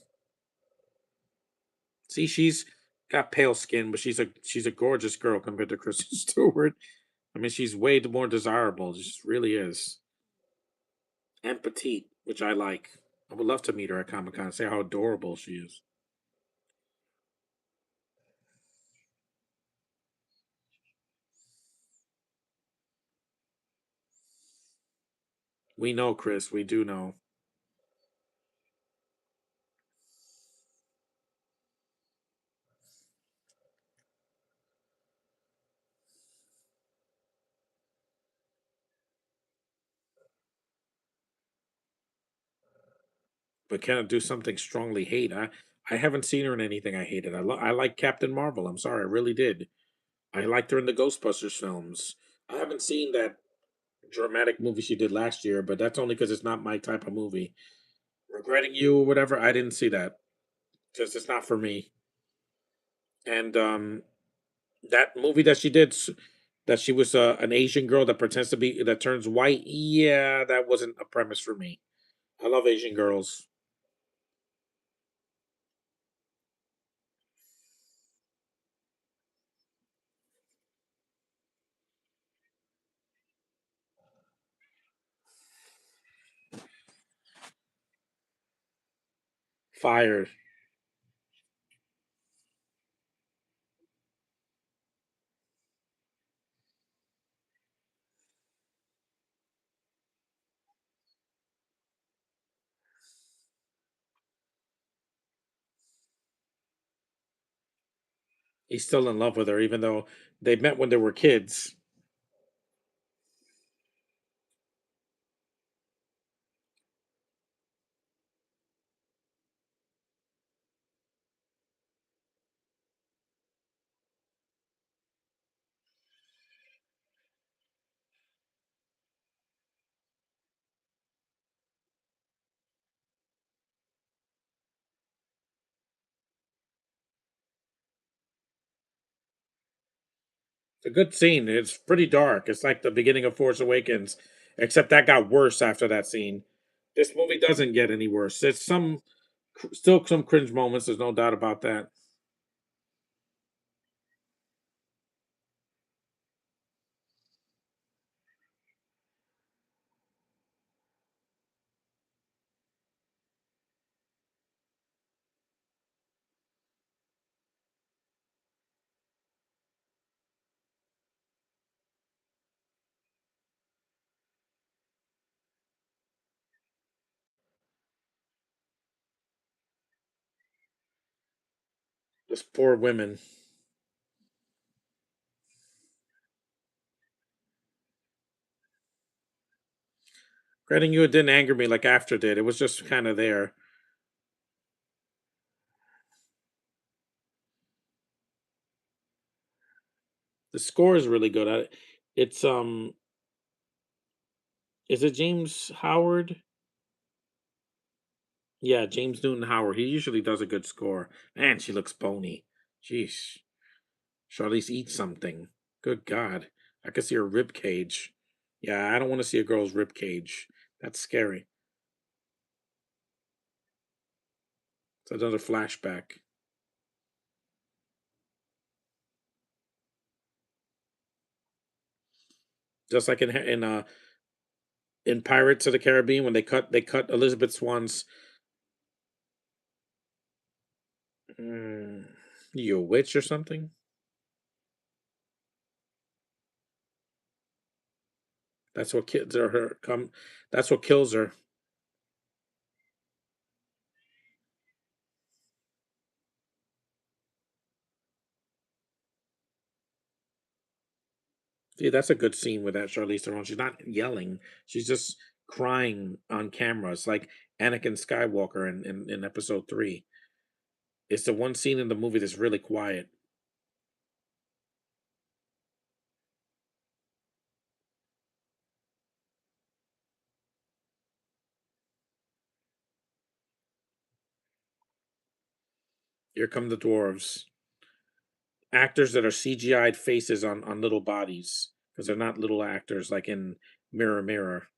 See, she's got pale skin, but she's a gorgeous girl compared to Kristen Stewart. I mean, she's way more desirable. She just really is, and petite, which I like. I would love to meet her at Comic Con. Say how adorable she is. We know, Chris. We do know. But can it do something strongly hate? I haven't seen her in anything I hated. I like Captain Marvel. I'm sorry, I really did. I liked her in the Ghostbusters films. I haven't seen that dramatic movie she did last year, but that's only because it's not my type of movie. Regretting You or whatever, I didn't see that. because it's not for me. And that movie that she did, that she was an Asian girl that pretends to be that turns white. Yeah, that wasn't a premise for me. I love Asian girls. Fired. He's still in love with her, even though they met when they were kids. It's a good scene. It's pretty dark. It's like the beginning of Force Awakens, except that got worse after that scene. This movie doesn't get any worse. It's still some cringe moments. There's no doubt about that. Those poor women. Granting you, it didn't anger me like After did. It was just kind of there. The score is really good. It's is it James Howard? Yeah, James Newton Howard. He usually does a good score. Man, she looks bony. Jeez. Charlize eat something. Good God. I could see her rib cage. Yeah, I don't want to see a girl's rib cage. That's scary. It's another flashback. Just like in Pirates of the Caribbean when they cut Elizabeth Swan's mm, you a witch or something? That's what kids are her come that's what kills her. See, that's a good scene with that Charlize Theron. She's not yelling. She's just crying on camera. It's like Anakin Skywalker in episode 3. It's the one scene in the movie that's really quiet. Here come the dwarves. Actors that are CGI'd faces on little bodies because they're not little actors like in Mirror Mirror.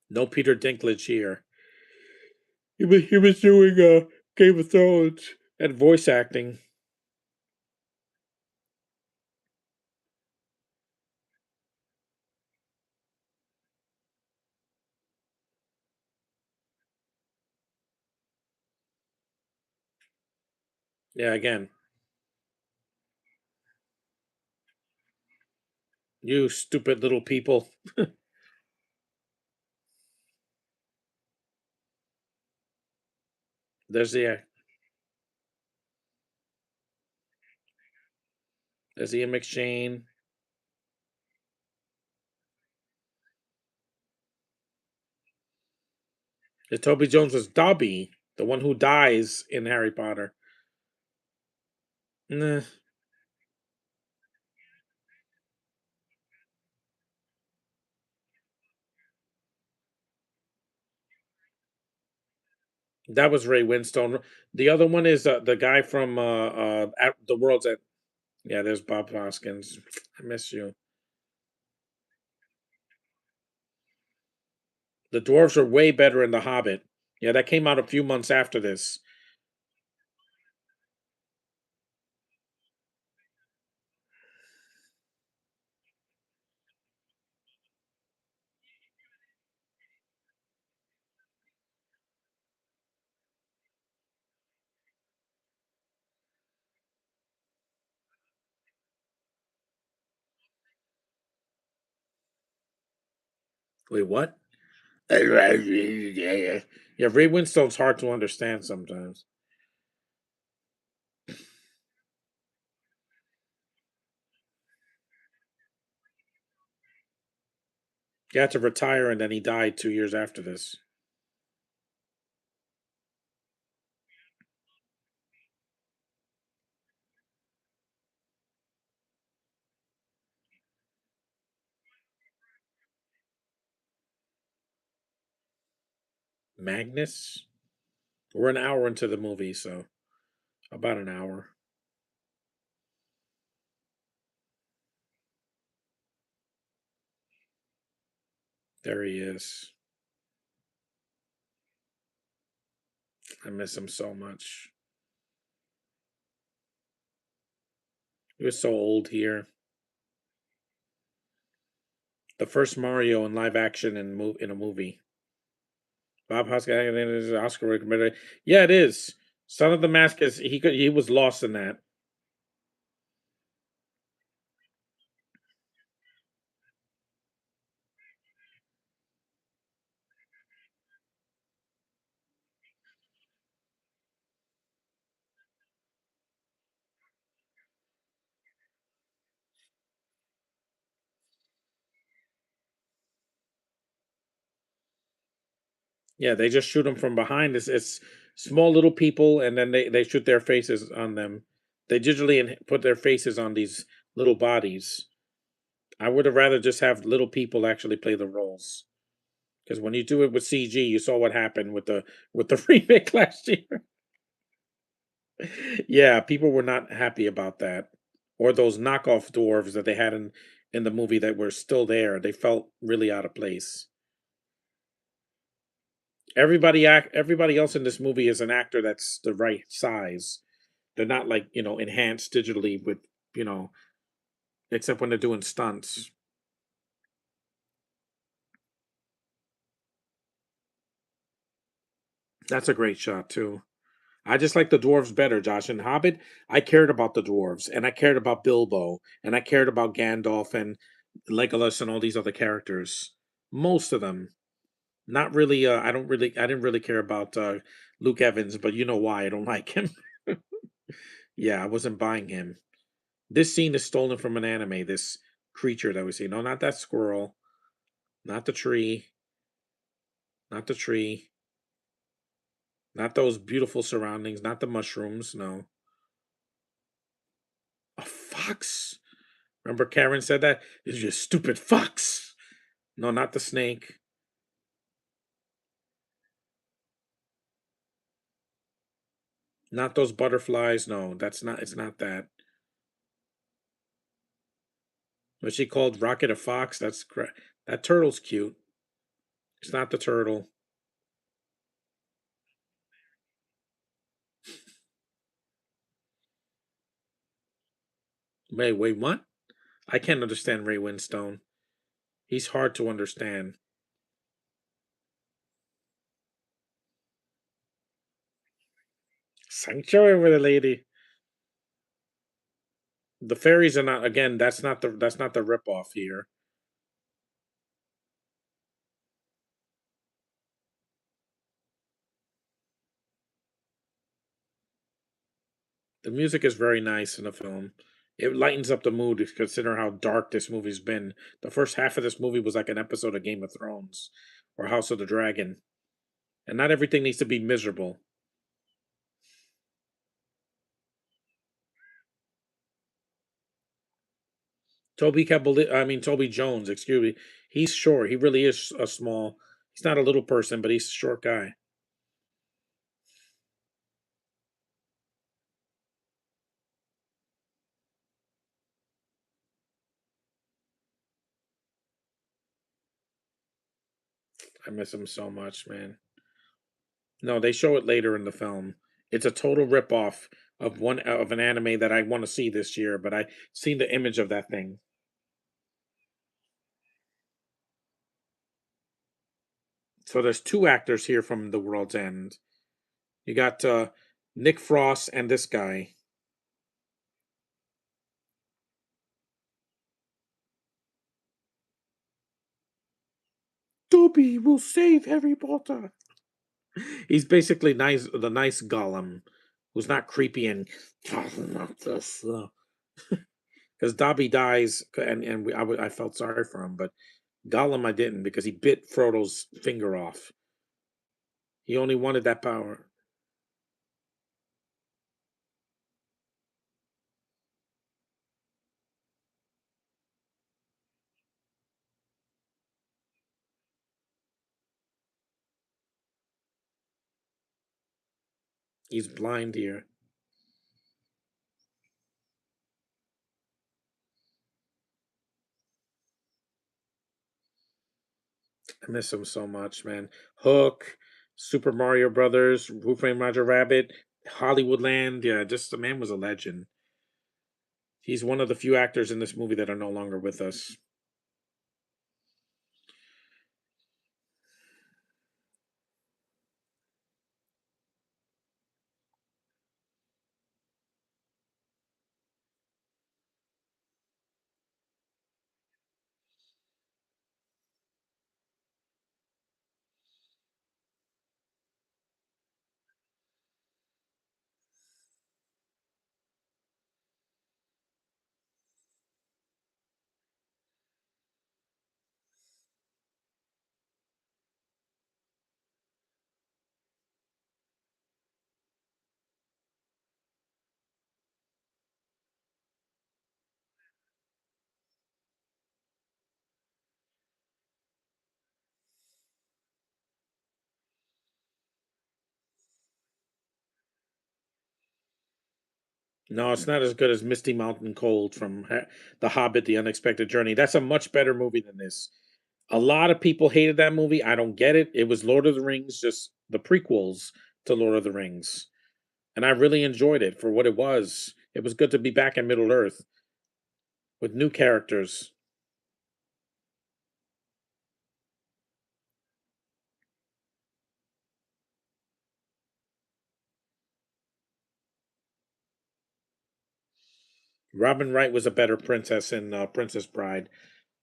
No Peter Dinklage here. He was doing Game of Thrones and voice acting. Yeah, again, you stupid little people. There's the Ian McShane. The Toby Jones was Dobby, the one who dies in Harry Potter. Nah. That was Ray Winstone. The other one is the guy from at the World's End. Yeah, there's Bob Hoskins. I miss you. The dwarves are way better in The Hobbit. Yeah, that came out a few months after this. Wait, what? Yeah, Ray Winstone's hard to understand sometimes. He had to retire and then he died 2 years after this. Magnus? We're an hour into the movie, so about an hour. There he is. I miss him so much. He was so old here. The first Mario in live action in a movie. Bob Hoskins is Oscar recommended. Yeah, it is. Son of the Mask is he was lost in that. Yeah, they just shoot him from behind. It's small little people, and then they shoot their faces on them. They digitally put their faces on these little bodies. I would have rather just have little people actually play the roles. Because when you do it with CG, you saw what happened with the remake last year. Yeah, people were not happy about that. Or those knockoff dwarves that they had in the movie that were still there. They felt really out of place. Everybody else in this movie is an actor that's the right size. They're not like, enhanced digitally with, you know, except when they're doing stunts. That's a great shot too. I just like the dwarves better, Josh. In Hobbit, I cared about the dwarves, and I cared about Bilbo, and I cared about Gandalf and Legolas and all these other characters. Most of them. Not really. I didn't really care about Luke Evans, but you know why I don't like him. Yeah, I wasn't buying him. This scene is stolen from an anime. This creature that we see. No, not that squirrel. Not the tree. Not the tree. Not those beautiful surroundings. Not the mushrooms. No. A fox. Remember Karen said that? Is you stupid fox. No, not the snake. Not those butterflies. No, that's not. It's not that. What she called Rocket a fox. That turtle's cute. It's not the turtle. Wait, what? I can't understand Ray Winstone. He's hard to understand. Sanctuary with a lady. The fairies are not. Again, that's not the ripoff here. The music is very nice in the film. It lightens up the mood if you consider how dark this movie's been. The first half of this movie was like an episode of Game of Thrones or House of the Dragon. And not everything needs to be miserable. Toby Jones, excuse me. He's short. He really is a small. He's not a little person, but he's a short guy. I miss him so much, man. No, they show it later in the film. It's a total ripoff of one of an anime that I want to see this year, but I seen the image of that thing. So there's two actors here from The World's End. You got Nick Frost and this guy. Dobby will save Harry Potter. He's basically the nice Gollum, who's not creepy and not this. Because Dobby dies, I felt sorry for him, but Gollum I didn't because he bit Frodo's finger off. He only wanted that power. He's blind here. I miss him so much, man. Hook, Super Mario Brothers, Who Framed Roger Rabbit, Hollywoodland. Yeah, just the man was a legend. He's one of the few actors in this movie that are no longer with us. No, it's not as good as Misty Mountain Cold from The Hobbit: The Unexpected Journey. That's a much better movie than this. A lot of people hated that movie. I don't get it. It was Lord of the Rings, just the prequels to Lord of the Rings. And I really enjoyed it for what it was. It was good to be back in Middle Earth with new characters. Robin Wright was a better princess in Princess Bride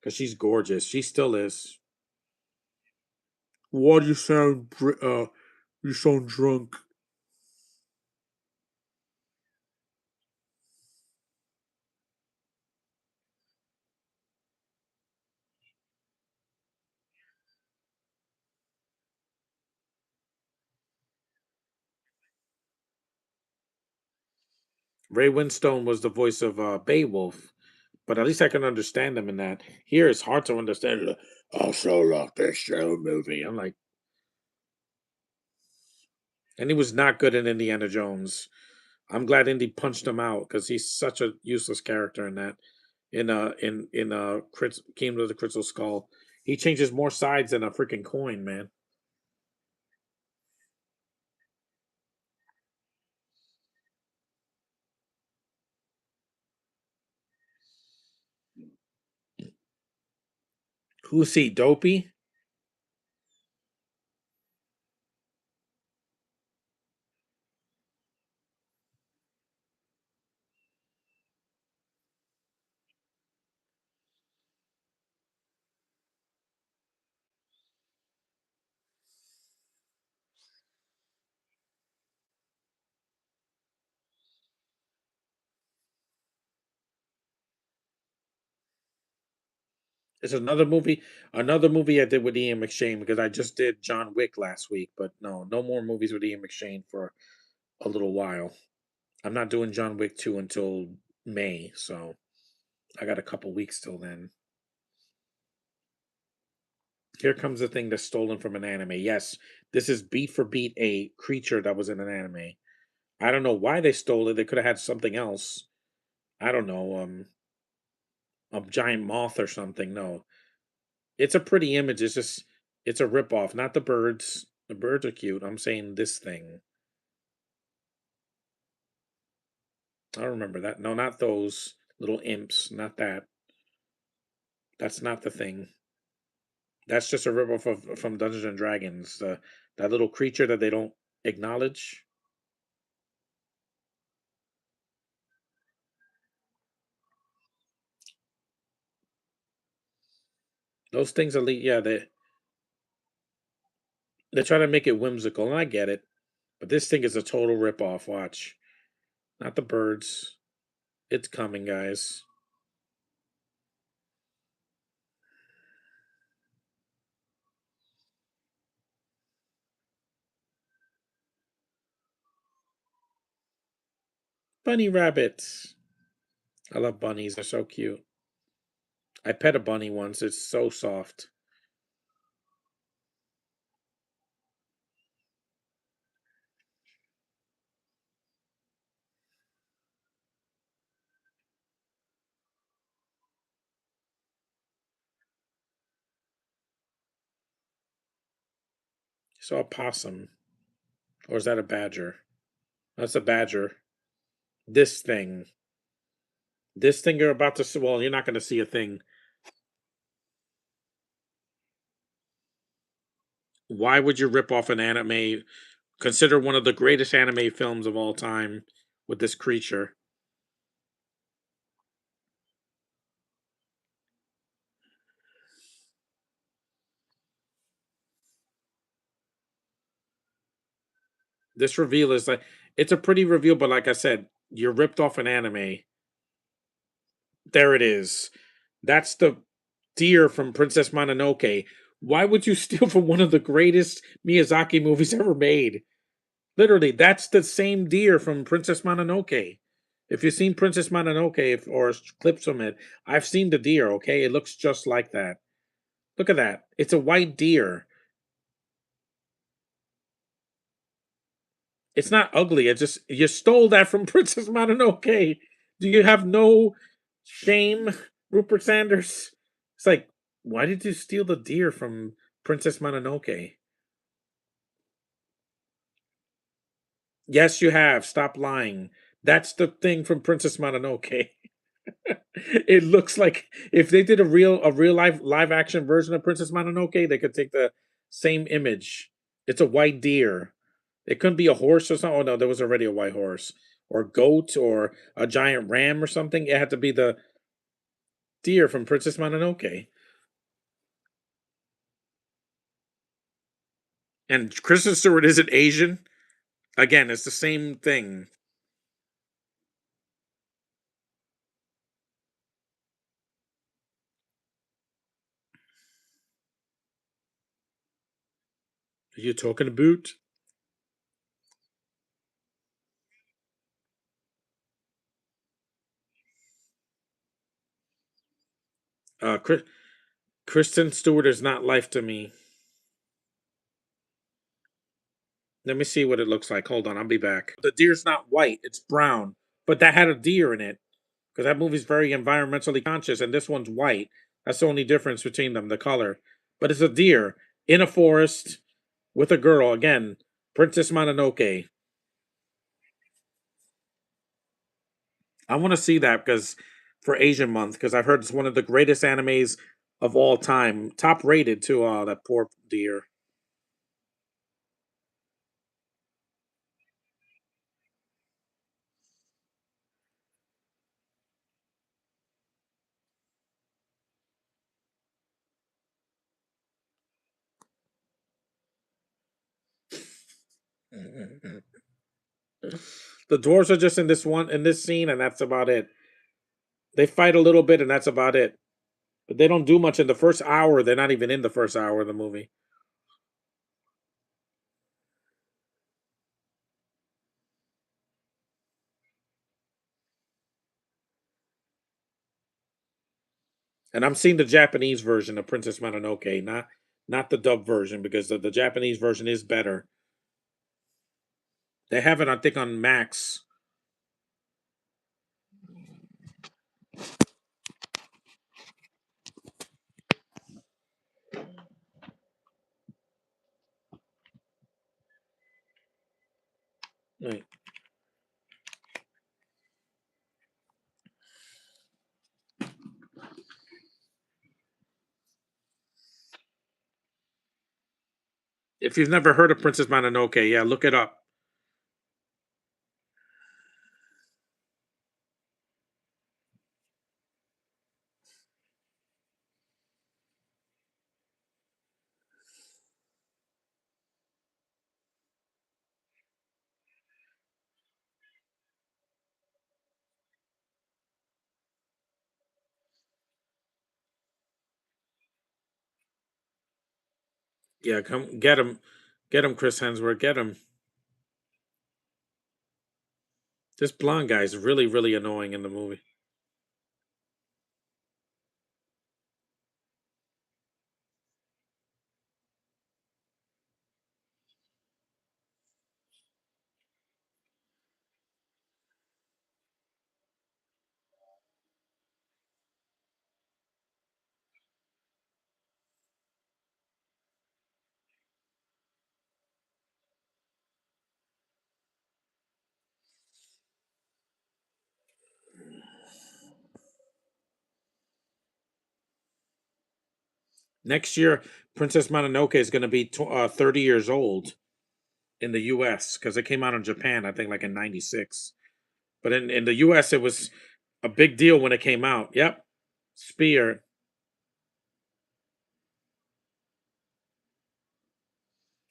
because she's gorgeous. She still is. Why do you sound you sound drunk? Ray Winstone was the voice of Beowulf, but at least I can understand him in that. Here it's hard to understand. I so love this show movie. I'm like, and he was not good in Indiana Jones. I'm glad Indy punched him out because he's such a useless character in that. Kingdom of the Crystal Skull, he changes more sides than a freaking coin, man. Who's he? Dopey? It's another movie I did with Ian McShane because I just did John Wick last week, but no, no more movies with Ian McShane for a little while. I'm not doing John Wick 2 until May, so I got a couple weeks till then. Here comes the thing that's stolen from an anime. Yes, this is beat for beat a creature that was in an anime. I don't know why they stole it. They could have had something else. I don't know, a giant moth or something. No, it's a pretty image. It's just It's a ripoff, not the birds. The birds are cute. I'm saying this thing. I remember that. No, not those little imps. Not that. That's not the thing. That's just a ripoff of from Dungeons and Dragons. That little creature that they don't acknowledge. Those things are yeah, they try to make it whimsical, and I get it. But this thing is a total ripoff. Watch. Not the birds. It's coming, guys. Bunny rabbits. I love bunnies. They're so cute. I pet a bunny once. It's so soft. Saw a possum. Or is that a badger? That's a badger. This thing. This thing you're about to see. Well, you're not going to see a thing. Why would you rip off an anime? Consider one of the greatest anime films of all time with this creature. This reveal is like it's a pretty reveal, but like I said, you're ripped off an anime. There it is. That's the deer from Princess Mononoke. Why would you steal from one of the greatest Miyazaki movies ever made? Literally, that's the same deer from Princess Mononoke. If you've seen Princess Mononoke or clips from it, I've seen the deer, okay? It looks just like that. Look at that. It's a white deer. It's not ugly. It's just you stole that from Princess Mononoke. Do you have no shame, Rupert Sanders? It's like, why did you steal the deer from Princess Mononoke? Yes, you have. Stop lying. That's the thing from Princess Mononoke. It looks like if they did a real live action version of Princess Mononoke, they could take the same image. It's a white deer. It couldn't be a horse or something. Oh no, there was already a white horse or goat or a giant ram or something. It had to be the deer from Princess Mononoke. And Kristen Stewart isn't Asian. Again, it's the same thing. Are you talking about? Uh, Kristen Stewart is not life to me. Let me see what it looks like. Hold on, I'll be back. The deer's not white; it's brown. But that had a deer in it because that movie's very environmentally conscious, and this one's white. That's the only difference between them, the color. But it's a deer in a forest with a girl. Again, Princess Mononoke. I want to see that because for Asian month, because I've heard it's one of the greatest animes of all time. Top rated too. Oh, that poor deer. The dwarves are just in this scene, and that's about it. They fight a little bit, and that's about it. But they don't do much in the first hour. They're not even in the first hour of the movie. And I'm seeing the Japanese version of Princess Mononoke, not the dub version, because the Japanese version is better. They have it, I think, on Max. Right. If you've never heard of Princess Mononoke, yeah, look it up. Yeah, come get him, Chris Hemsworth, get him. This blonde guy is really, really annoying in the movie. Next year, Princess Mononoke is going to be 30 years old in the U.S. because it came out in Japan, I think, like in '96. But in the U.S., it was a big deal when it came out. Yep, Spear.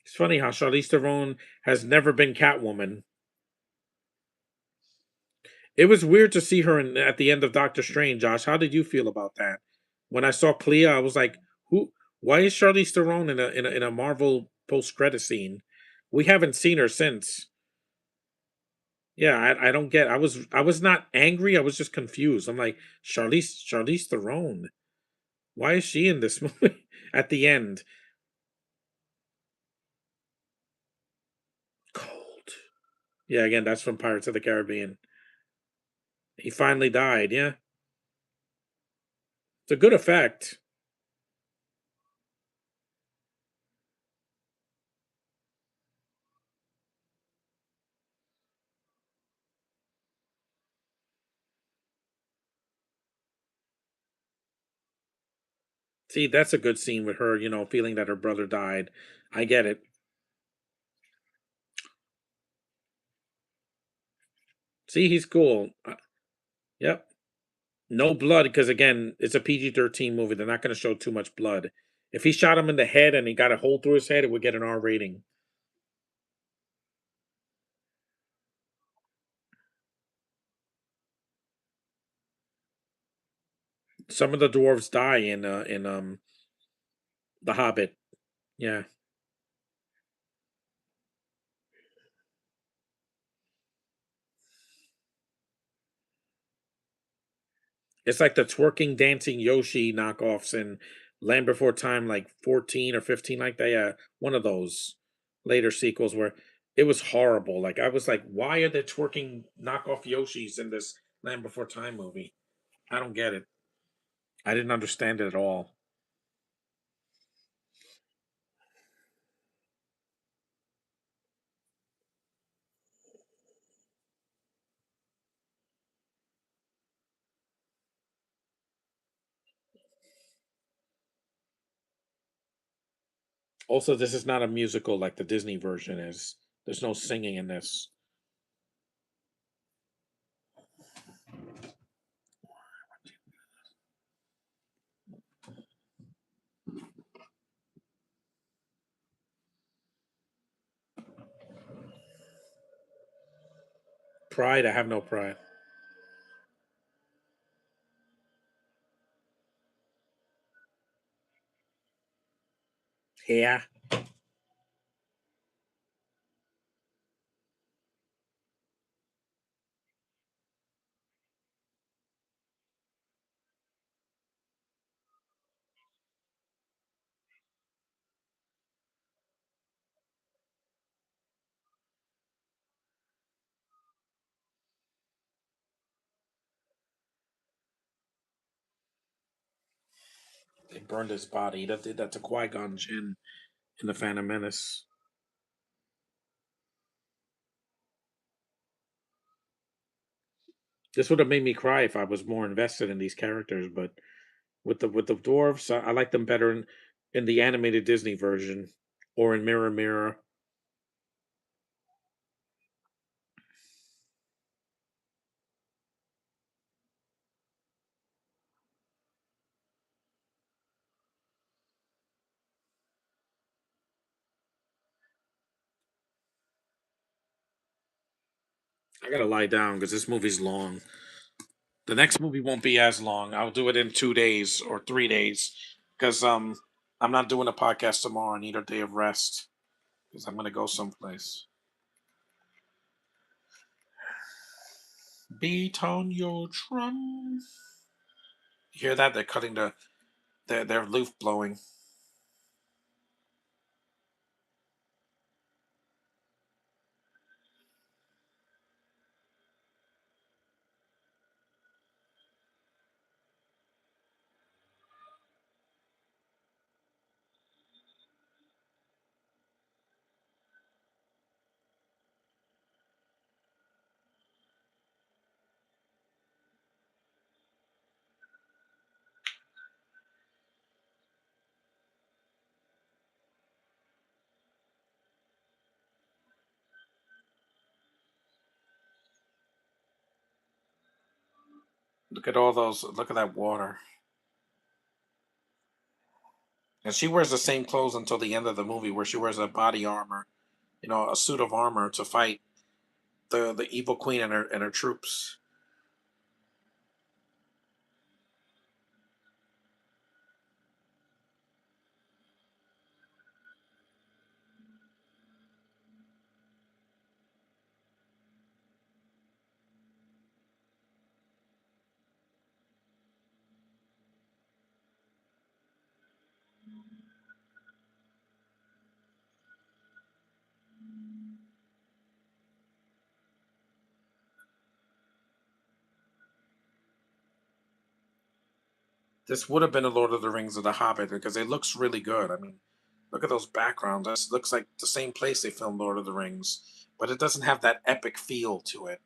It's funny how Charlize Theron has never been Catwoman. It was weird to see her at the end of Doctor Strange. Josh, how did you feel about that? When I saw Clea, I was like, "Who? Why is Charlize Theron in a Marvel post credit scene? We haven't seen her since." Yeah, I don't get. I was not angry. I was just confused. I'm like, Charlize Theron. Why is she in this movie at the end? Cold. Yeah, again, that's from Pirates of the Caribbean. He finally died. Yeah, it's a good effect. See, that's a good scene with her, feeling that her brother died. I get it. See, he's cool. Yep. No blood, because again, it's a PG-13 movie. They're not going to show too much blood. If he shot him in the head and he got a hole through his head, it would get an R rating. Some of the dwarves die in The Hobbit. Yeah. It's like the twerking dancing Yoshi knockoffs in Land Before Time, like 14 or 15, like that. Yeah, one of those later sequels where it was horrible. Like I was like, why are there twerking knockoff Yoshis in this Land Before Time movie? I don't get it. I didn't understand it at all. Also, this is not a musical like the Disney version is. There's no singing in this. Pride, I have no pride. Yeah, they burned his body. That did that to Qui Gon Jinn in the Phantom Menace. This would have made me cry if I was more invested in these characters, but with the dwarves, I like them better in the animated Disney version or in Mirror Mirror. I gotta lie down because this movie's long. The next movie won't be as long. I'll do it in 2 days or 3 days because I'm not doing a podcast tomorrow. I need a day of rest because I'm gonna go someplace. Beat on your drum. You hear that? They're cutting their loof blowing. Look at all those. Look at that water. And she wears the same clothes until the end of the movie, where she wears a body armor, a suit of armor to fight the evil queen and her troops. This would have been a Lord of the Rings of the Hobbit because it looks really good. I mean, look at those backgrounds. That looks like the same place they filmed Lord of the Rings, but it doesn't have that epic feel to it,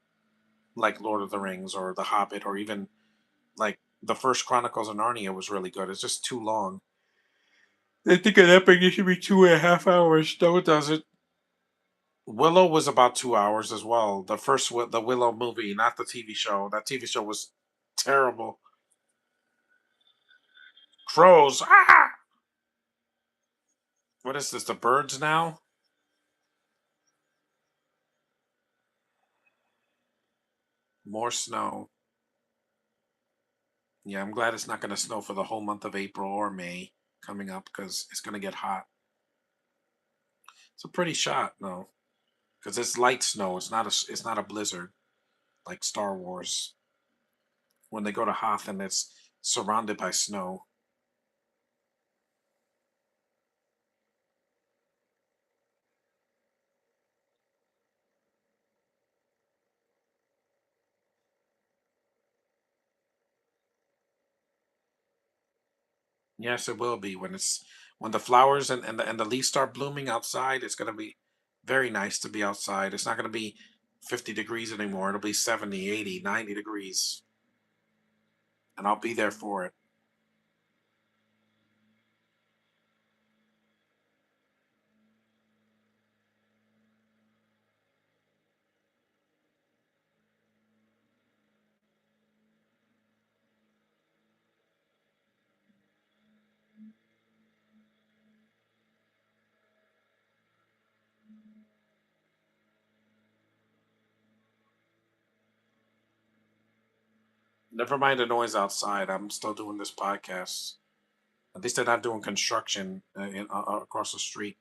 like Lord of the Rings or The Hobbit, or even like the first Chronicles of Narnia was really good. It's just too long. I think an epic it should be 2.5 hours. No, it doesn't. Willow was about 2 hours as well. The Willow movie, not the TV show. That TV show was terrible. Crows. Ah! What is this? The birds now? More snow. Yeah, I'm glad it's not going to snow for the whole month of April or May coming up because it's going to get hot. It's a pretty shot, though, because it's light snow. It's not a blizzard like Star Wars. When they go to Hoth and it's surrounded by snow. Yes, it will be when the flowers and the leaves start blooming outside. It's going to be very nice to be outside. It's not going to be 50 degrees anymore. It'll be 70, 80, 90 degrees, and I'll be there for it. Never mind the noise outside. I'm still doing this podcast. At least they're not doing construction across the street.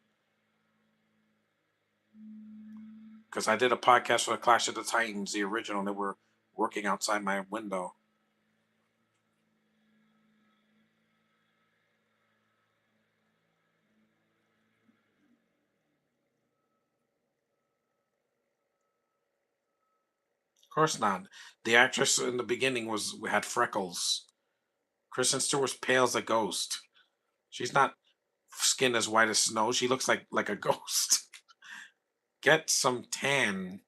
Because I did a podcast for the Clash of the Titans, the original. And they were working outside my window. Of course not. The actress in the beginning was had freckles. Kristen Stewart's pale as a ghost. She's not skin as white as snow. She looks like a ghost. Get some tan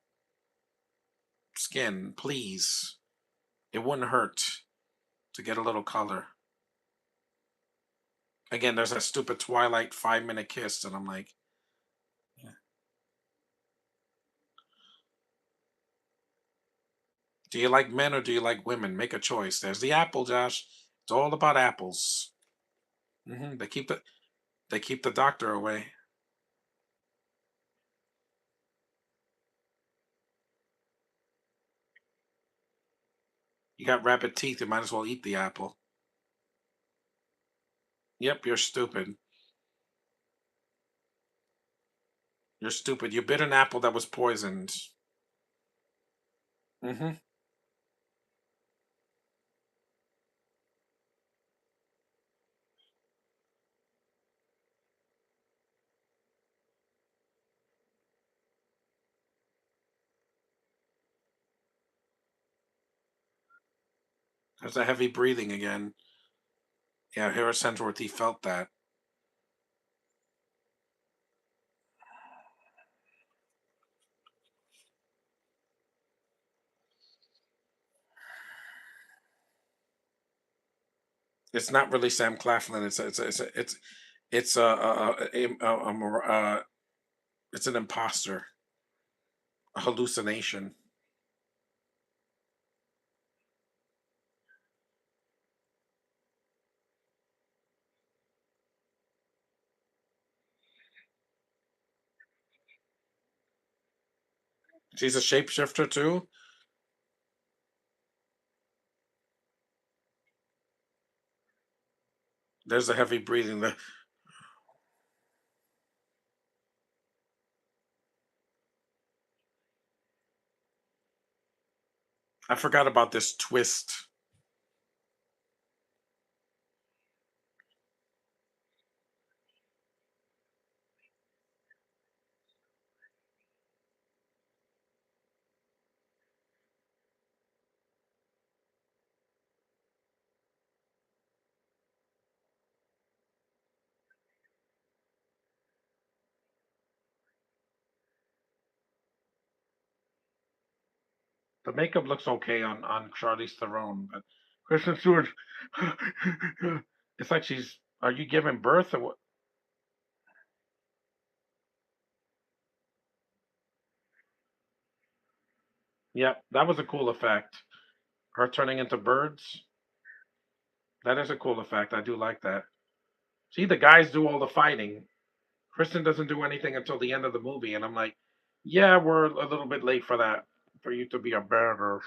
skin, please. It wouldn't hurt to get a little color. Again, there's that stupid Twilight 5 minute kiss, and I'm like, yeah. Do you like men or do you like women? Make a choice. There's the apple, Josh. It's all about apples. They keep the doctor away. You got rabbit teeth. You might as well eat the apple. Yep, you're stupid. You're stupid. You bit an apple that was poisoned. Hmm. There's a heavy breathing again. Yeah, Harris Hemsworth, he felt that. It's not really Sam Claflin. It's it's an imposter, a hallucination. She's a shapeshifter too. There's the heavy breathing. I forgot about this twist. The makeup looks okay on Charlize Theron, but Kristen Stewart, it's like she's. Are you giving birth or what? Yep, that was a cool effect. Her turning into birds. That is a cool effect. I do like that. See, the guys do all the fighting. Kristen doesn't do anything until the end of the movie, and I'm like, yeah, we're a little bit late for that. For you to be a badass.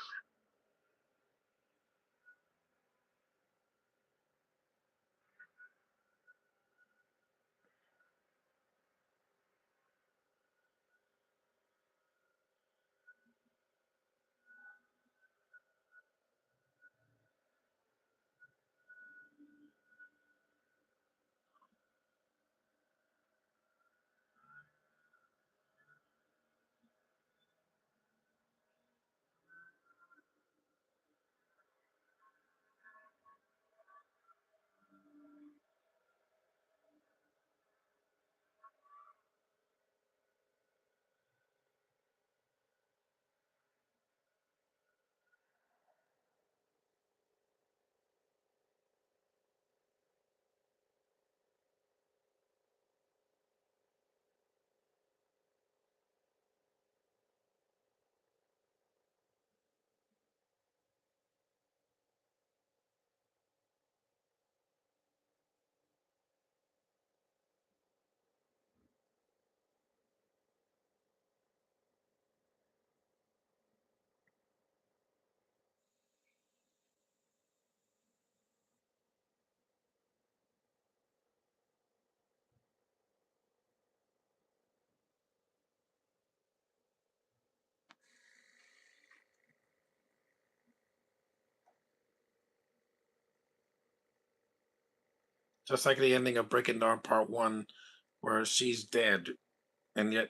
Just like the ending of Breaking Dawn Part One, where she's dead, and yet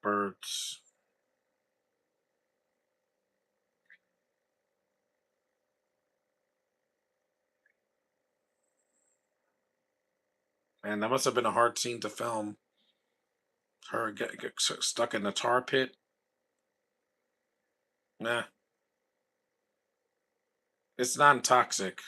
birds. Man, that must have been a hard scene to film. Her get stuck in the tar pit. Nah, it's non-toxic.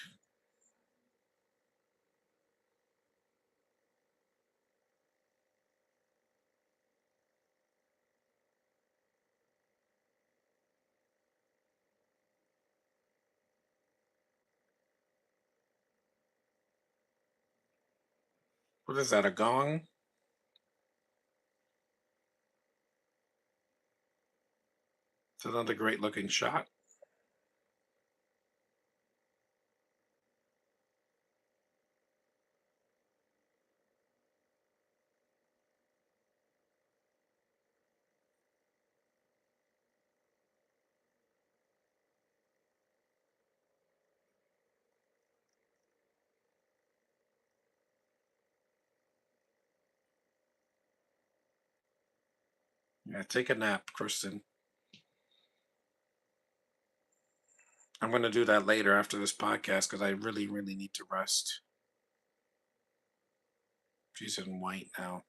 What is that? A gong? It's another great looking shot. Yeah, take a nap, Kristen. I'm going to do that later after this podcast because I really, really need to rest. She's in white now.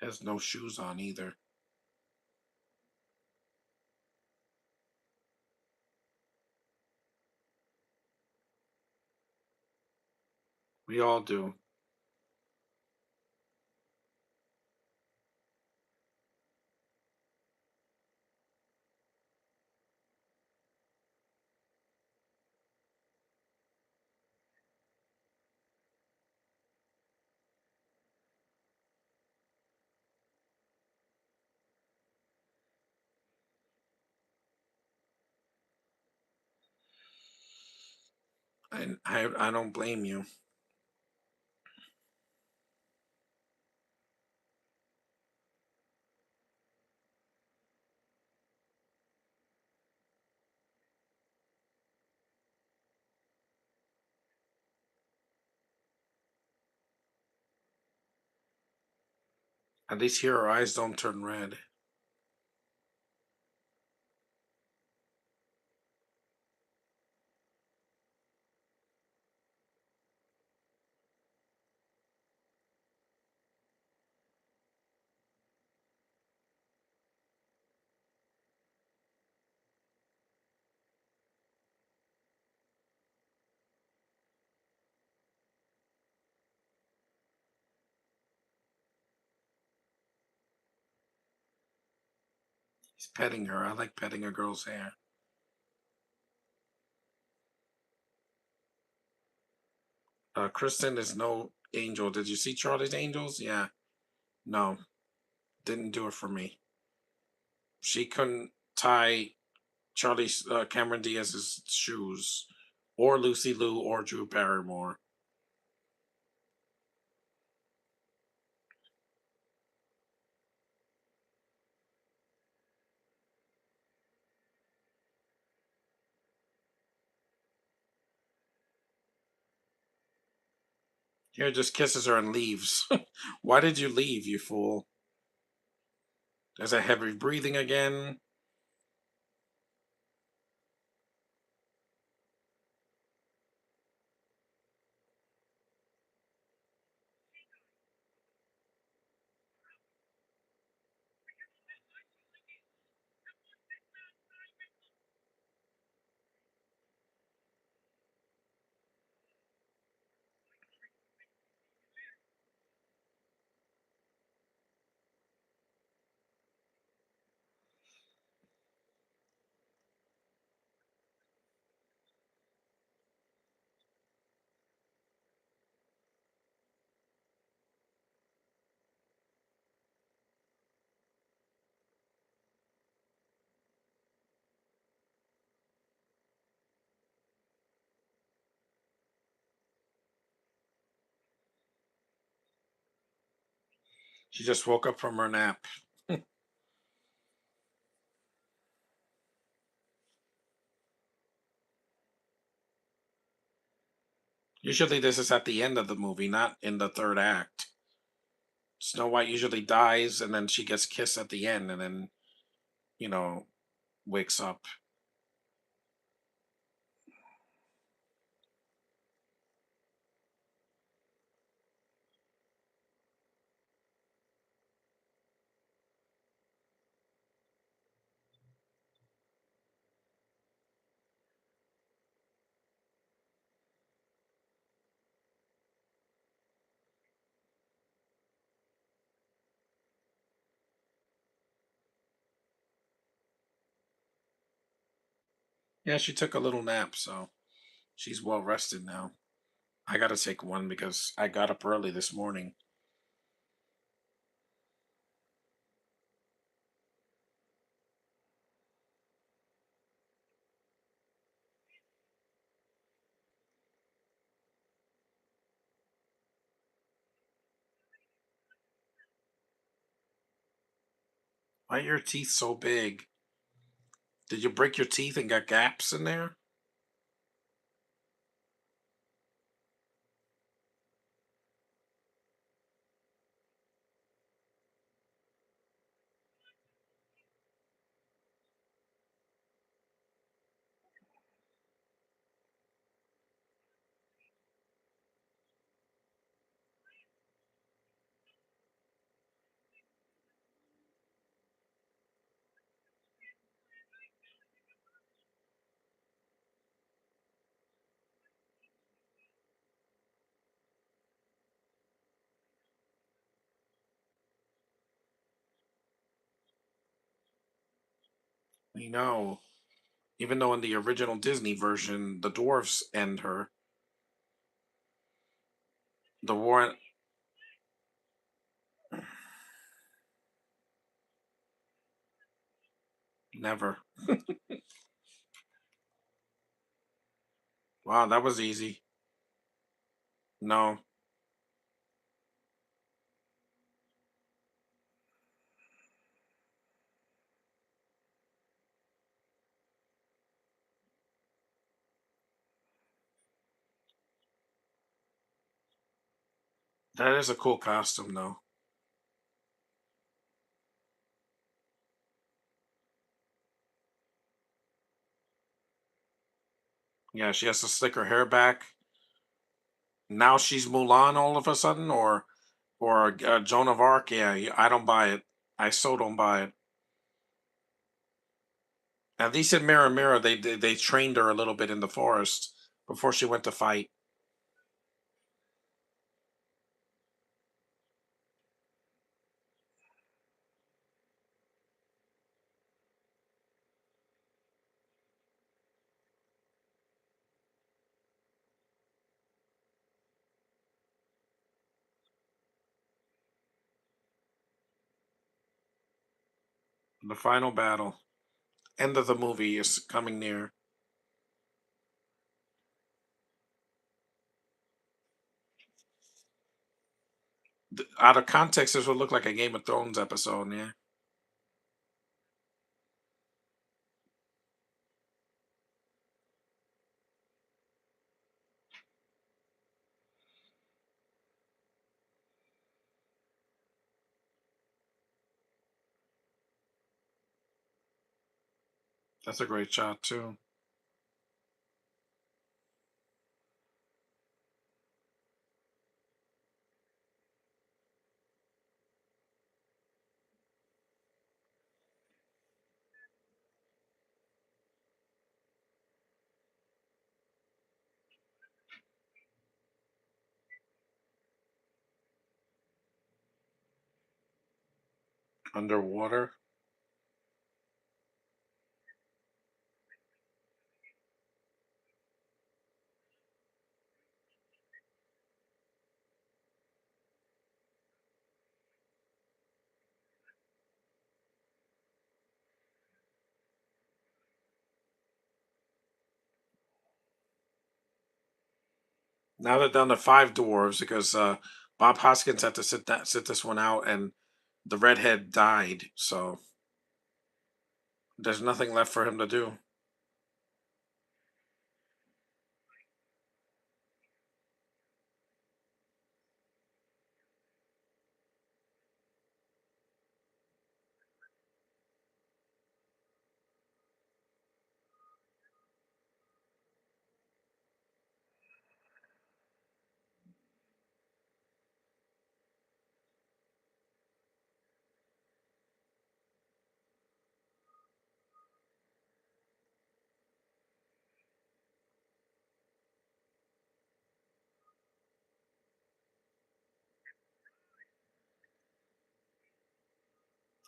Has no shoes on either. We all do. I don't blame you. At least here her eyes don't turn red. He's petting her. I like petting a girl's hair. Kristen is no angel. Did you see Charlie's Angels? Yeah. No, didn't do it for me. She couldn't tie Charlie Cameron Diaz's shoes, or Lucy Liu, or Drew Barrymore. Here, just kisses her and leaves. Why did you leave, you fool? There's a heavy breathing again. She just woke up from her nap. Usually, this is at the end of the movie, not in the third act. Snow White usually dies, and then she gets kissed at the end, and then you know wakes up. Yeah, she took a little nap, so she's well rested now. I gotta take one because I got up early this morning. Why are your teeth so big? Did you break your teeth and got gaps in there? You know, even though in the original Disney version, the dwarfs end her. The war, never. Wow, that was easy. No, that is a cool costume though. Yeah, she has to slick her hair back. Now she's Mulan all of a sudden, or Joan of Arc. Yeah, I don't buy it. I so don't buy it. At least in Mirror Mirror, they trained her a little bit in the forest before she went to fight the final battle. End of the movie is coming near. Out of context, this would look like a Game of Thrones episode. Yeah, that's a great shot too. Underwater. Now they're down to five dwarves because Bob Hoskins had to sit this one out, and The redhead died, so there's nothing left for him to do.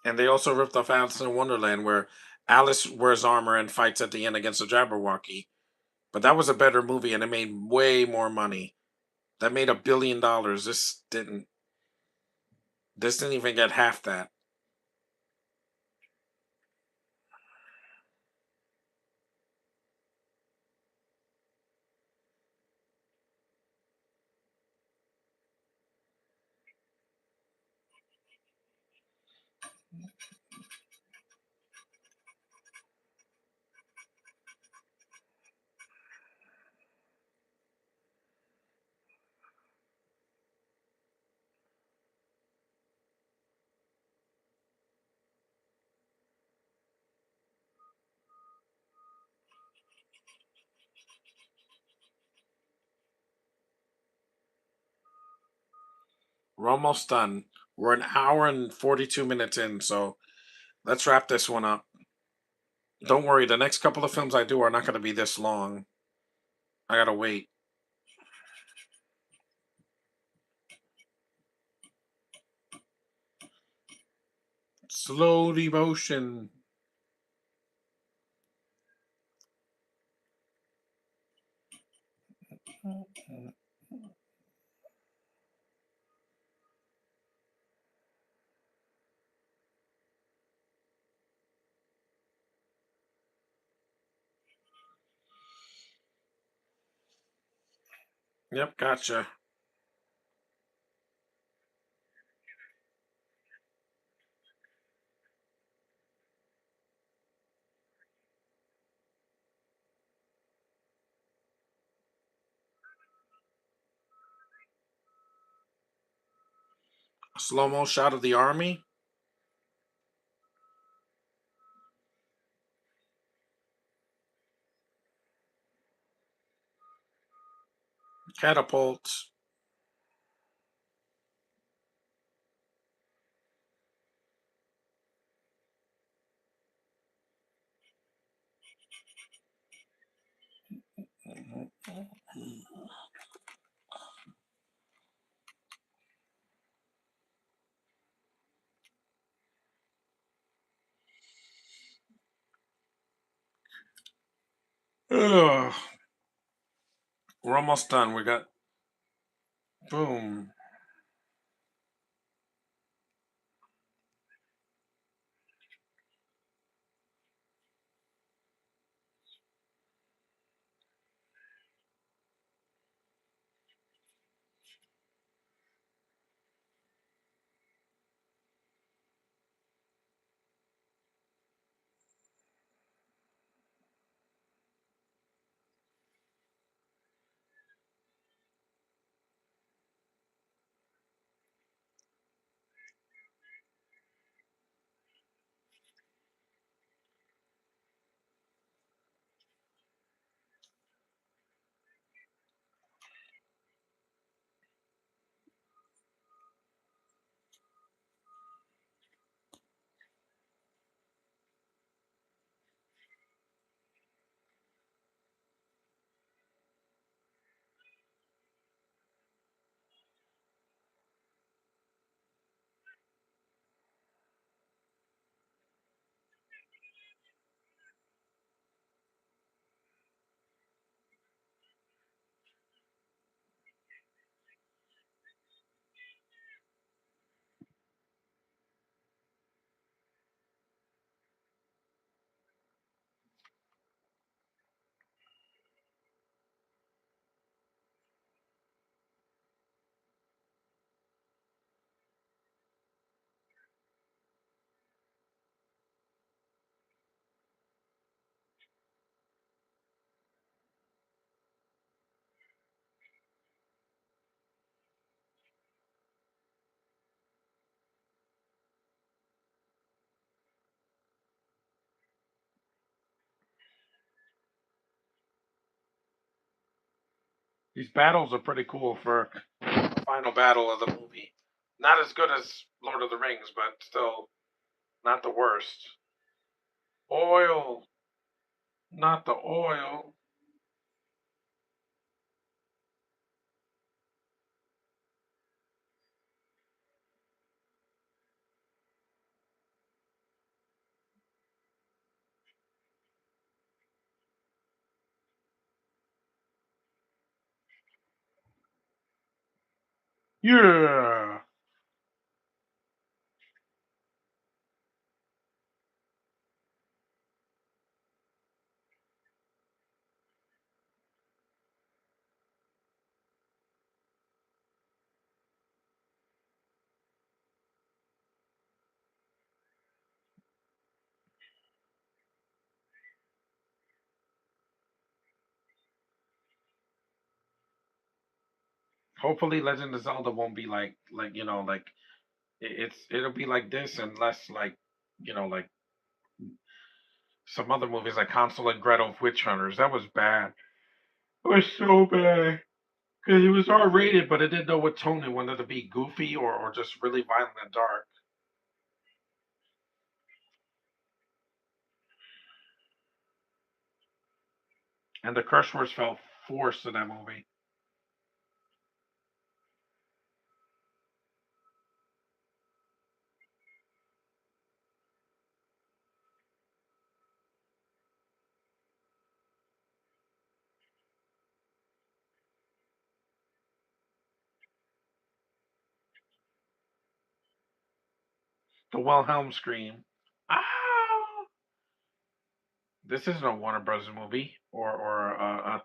And they also ripped off Alice in Wonderland, where Alice wears armor and fights at the end against the Jabberwocky. But that was a better movie, and it made way more money. That made $1 billion. This didn't. This didn't even get half that. We're almost done. We're an hour and 42 minutes in, so let's wrap this one up. Don't worry, the next couple of films I do are not going to be this long. I gotta wait. Slow devotion. Yep, gotcha. A slow mo shot of the army. Catapults. Ugh. We're almost done. We got boom. These battles are pretty cool for the final battle of the movie. Not as good as Lord of the Rings, but still not the worst. Oil, not the oil. Yeah. Hopefully, Legend of Zelda won't be like like it'll be like this and less like like some other movies like Hansel and Gretel Witch Hunters. That was bad. It was so bad because it was R-rated, but it didn't know what tone it wanted to be, goofy or just really violent and dark. And the curse words felt forced in that movie. The Wilhelm scream. Ah! This isn't a Warner Brothers movie or a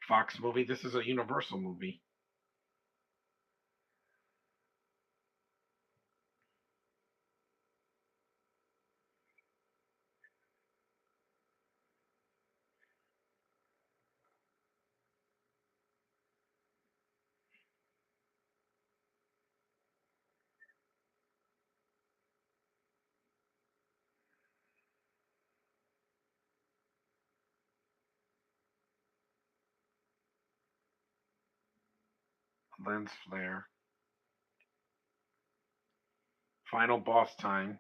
Fox movie. This is a Universal movie. Lens flare. Final boss time.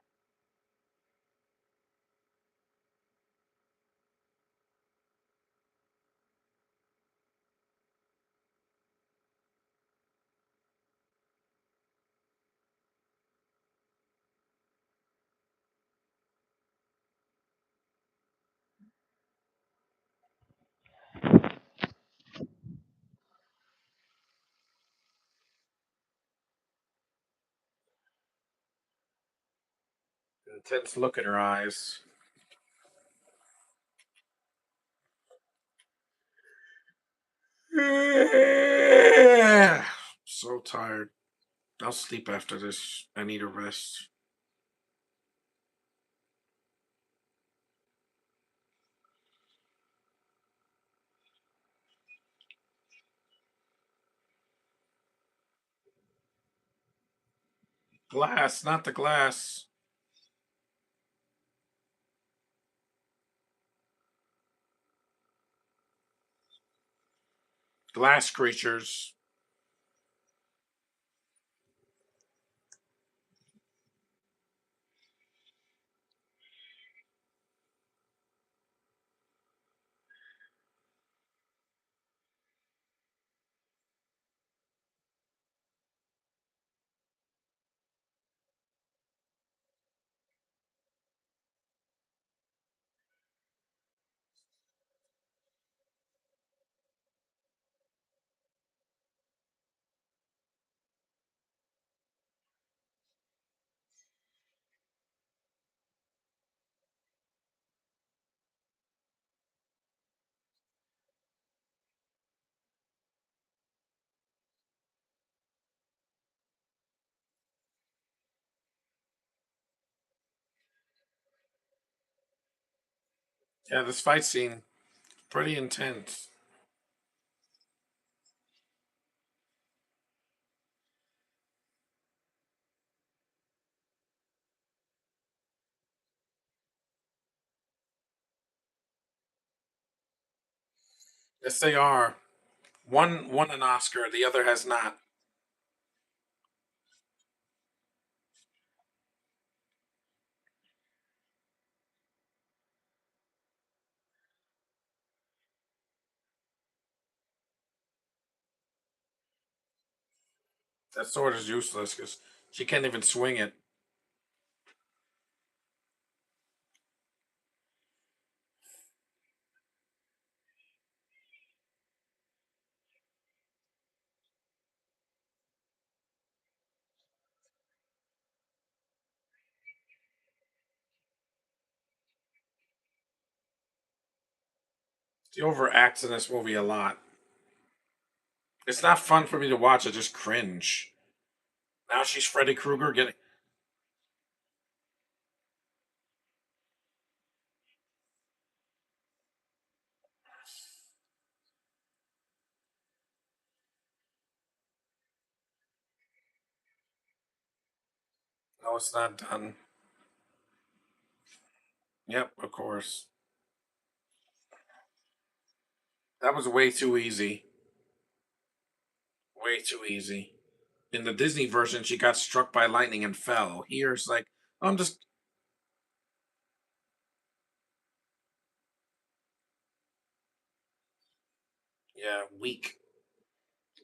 Intense look in her eyes. So tired. I'll sleep after this. I need a rest. Glass, not the glass. Glass creatures. Yeah, this fight scene pretty intense. Yes, they are. One won an Oscar, the other has not. That sword is useless because she can't even swing it. She overacts in this movie a lot. It's not fun for me to watch. I just cringe. Now she's Freddy Krueger getting. No, it's not done. Yep, of course. That was way too easy. Way too easy. In the Disney version, she got struck by lightning and fell. Here, it's like, I'm just, yeah, weak.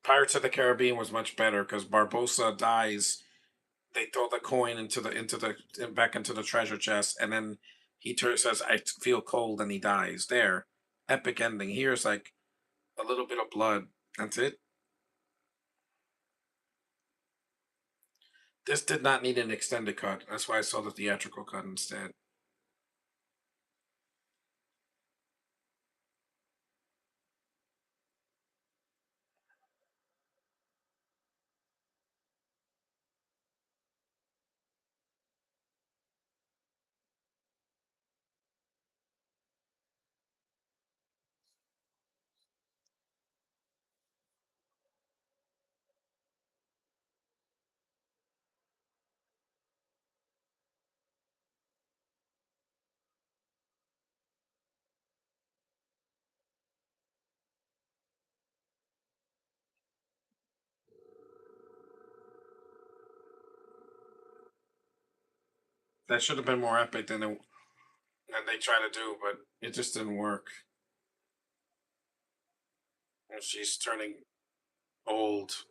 Pirates of the Caribbean was much better because Barbosa dies. They throw the coin back into the treasure chest, and then says, "I feel cold," and he dies. There, epic ending. Here's like a little bit of blood. That's it. This did not need an extended cut. That's why I saw the theatrical cut instead. That should have been more epic than they try to do, but it just didn't work. And she's turning old.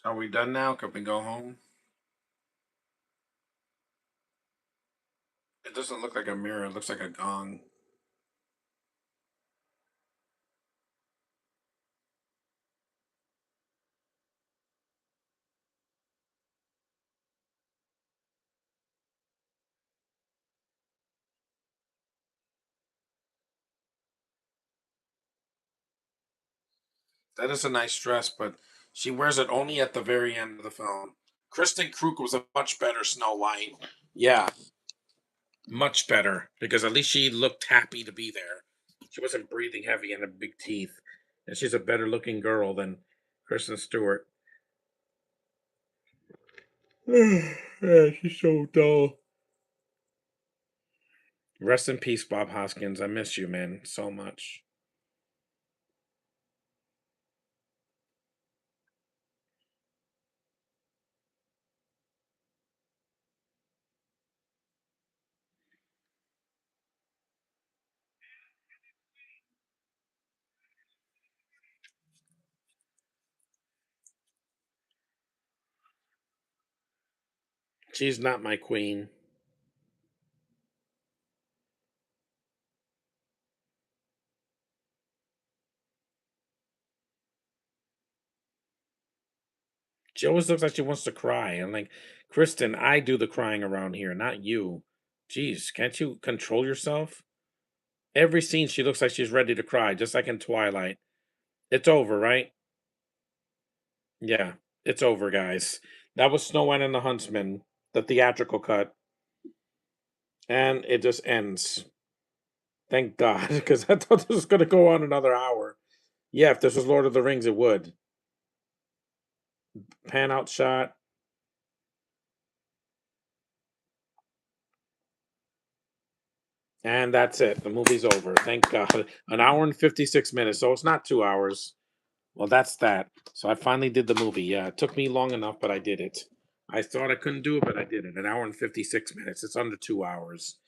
Are we done now? Can we go home? It doesn't look like a mirror. It looks like a gong. That is a nice dress, but she wears it only at the very end of the film. Kristen Krug was a much better Snow White. Yeah, much better because at least she looked happy to be there. She wasn't breathing heavy and had big teeth, and she's a better looking girl than Kristen Stewart. Yeah, she's so dull. Rest in peace, Bob Hoskins. I miss you, man, so much. She's not my queen. She always looks like she wants to cry. I'm like, Kristen, I do the crying around here, not you. Jeez, can't you control yourself? Every scene, she looks like she's ready to cry, just like in Twilight. It's over, right? Yeah, it's over, guys. That was Snow White and the Huntsman, the theatrical cut, and it just ends. Thank God, because I thought this was gonna go on another hour. Yeah, if this was Lord of the Rings, it would. Pan out shot, and that's it. The movie's over. Thank God. An hour and 56 minutes. So it's not 2 hours. Well, that's that. So I finally did the movie. Yeah, it took me long enough, but I did it. I thought I couldn't do it, but I did it. An hour and 56 minutes. It's under 2 hours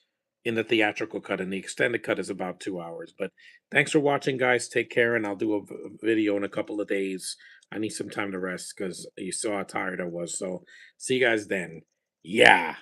in the theatrical cut, and the extended cut is about 2 hours. But thanks for watching, guys. Take care, and I'll do a video in a couple of days. I need some time to rest because you saw how tired I was. So see you guys then. Yeah.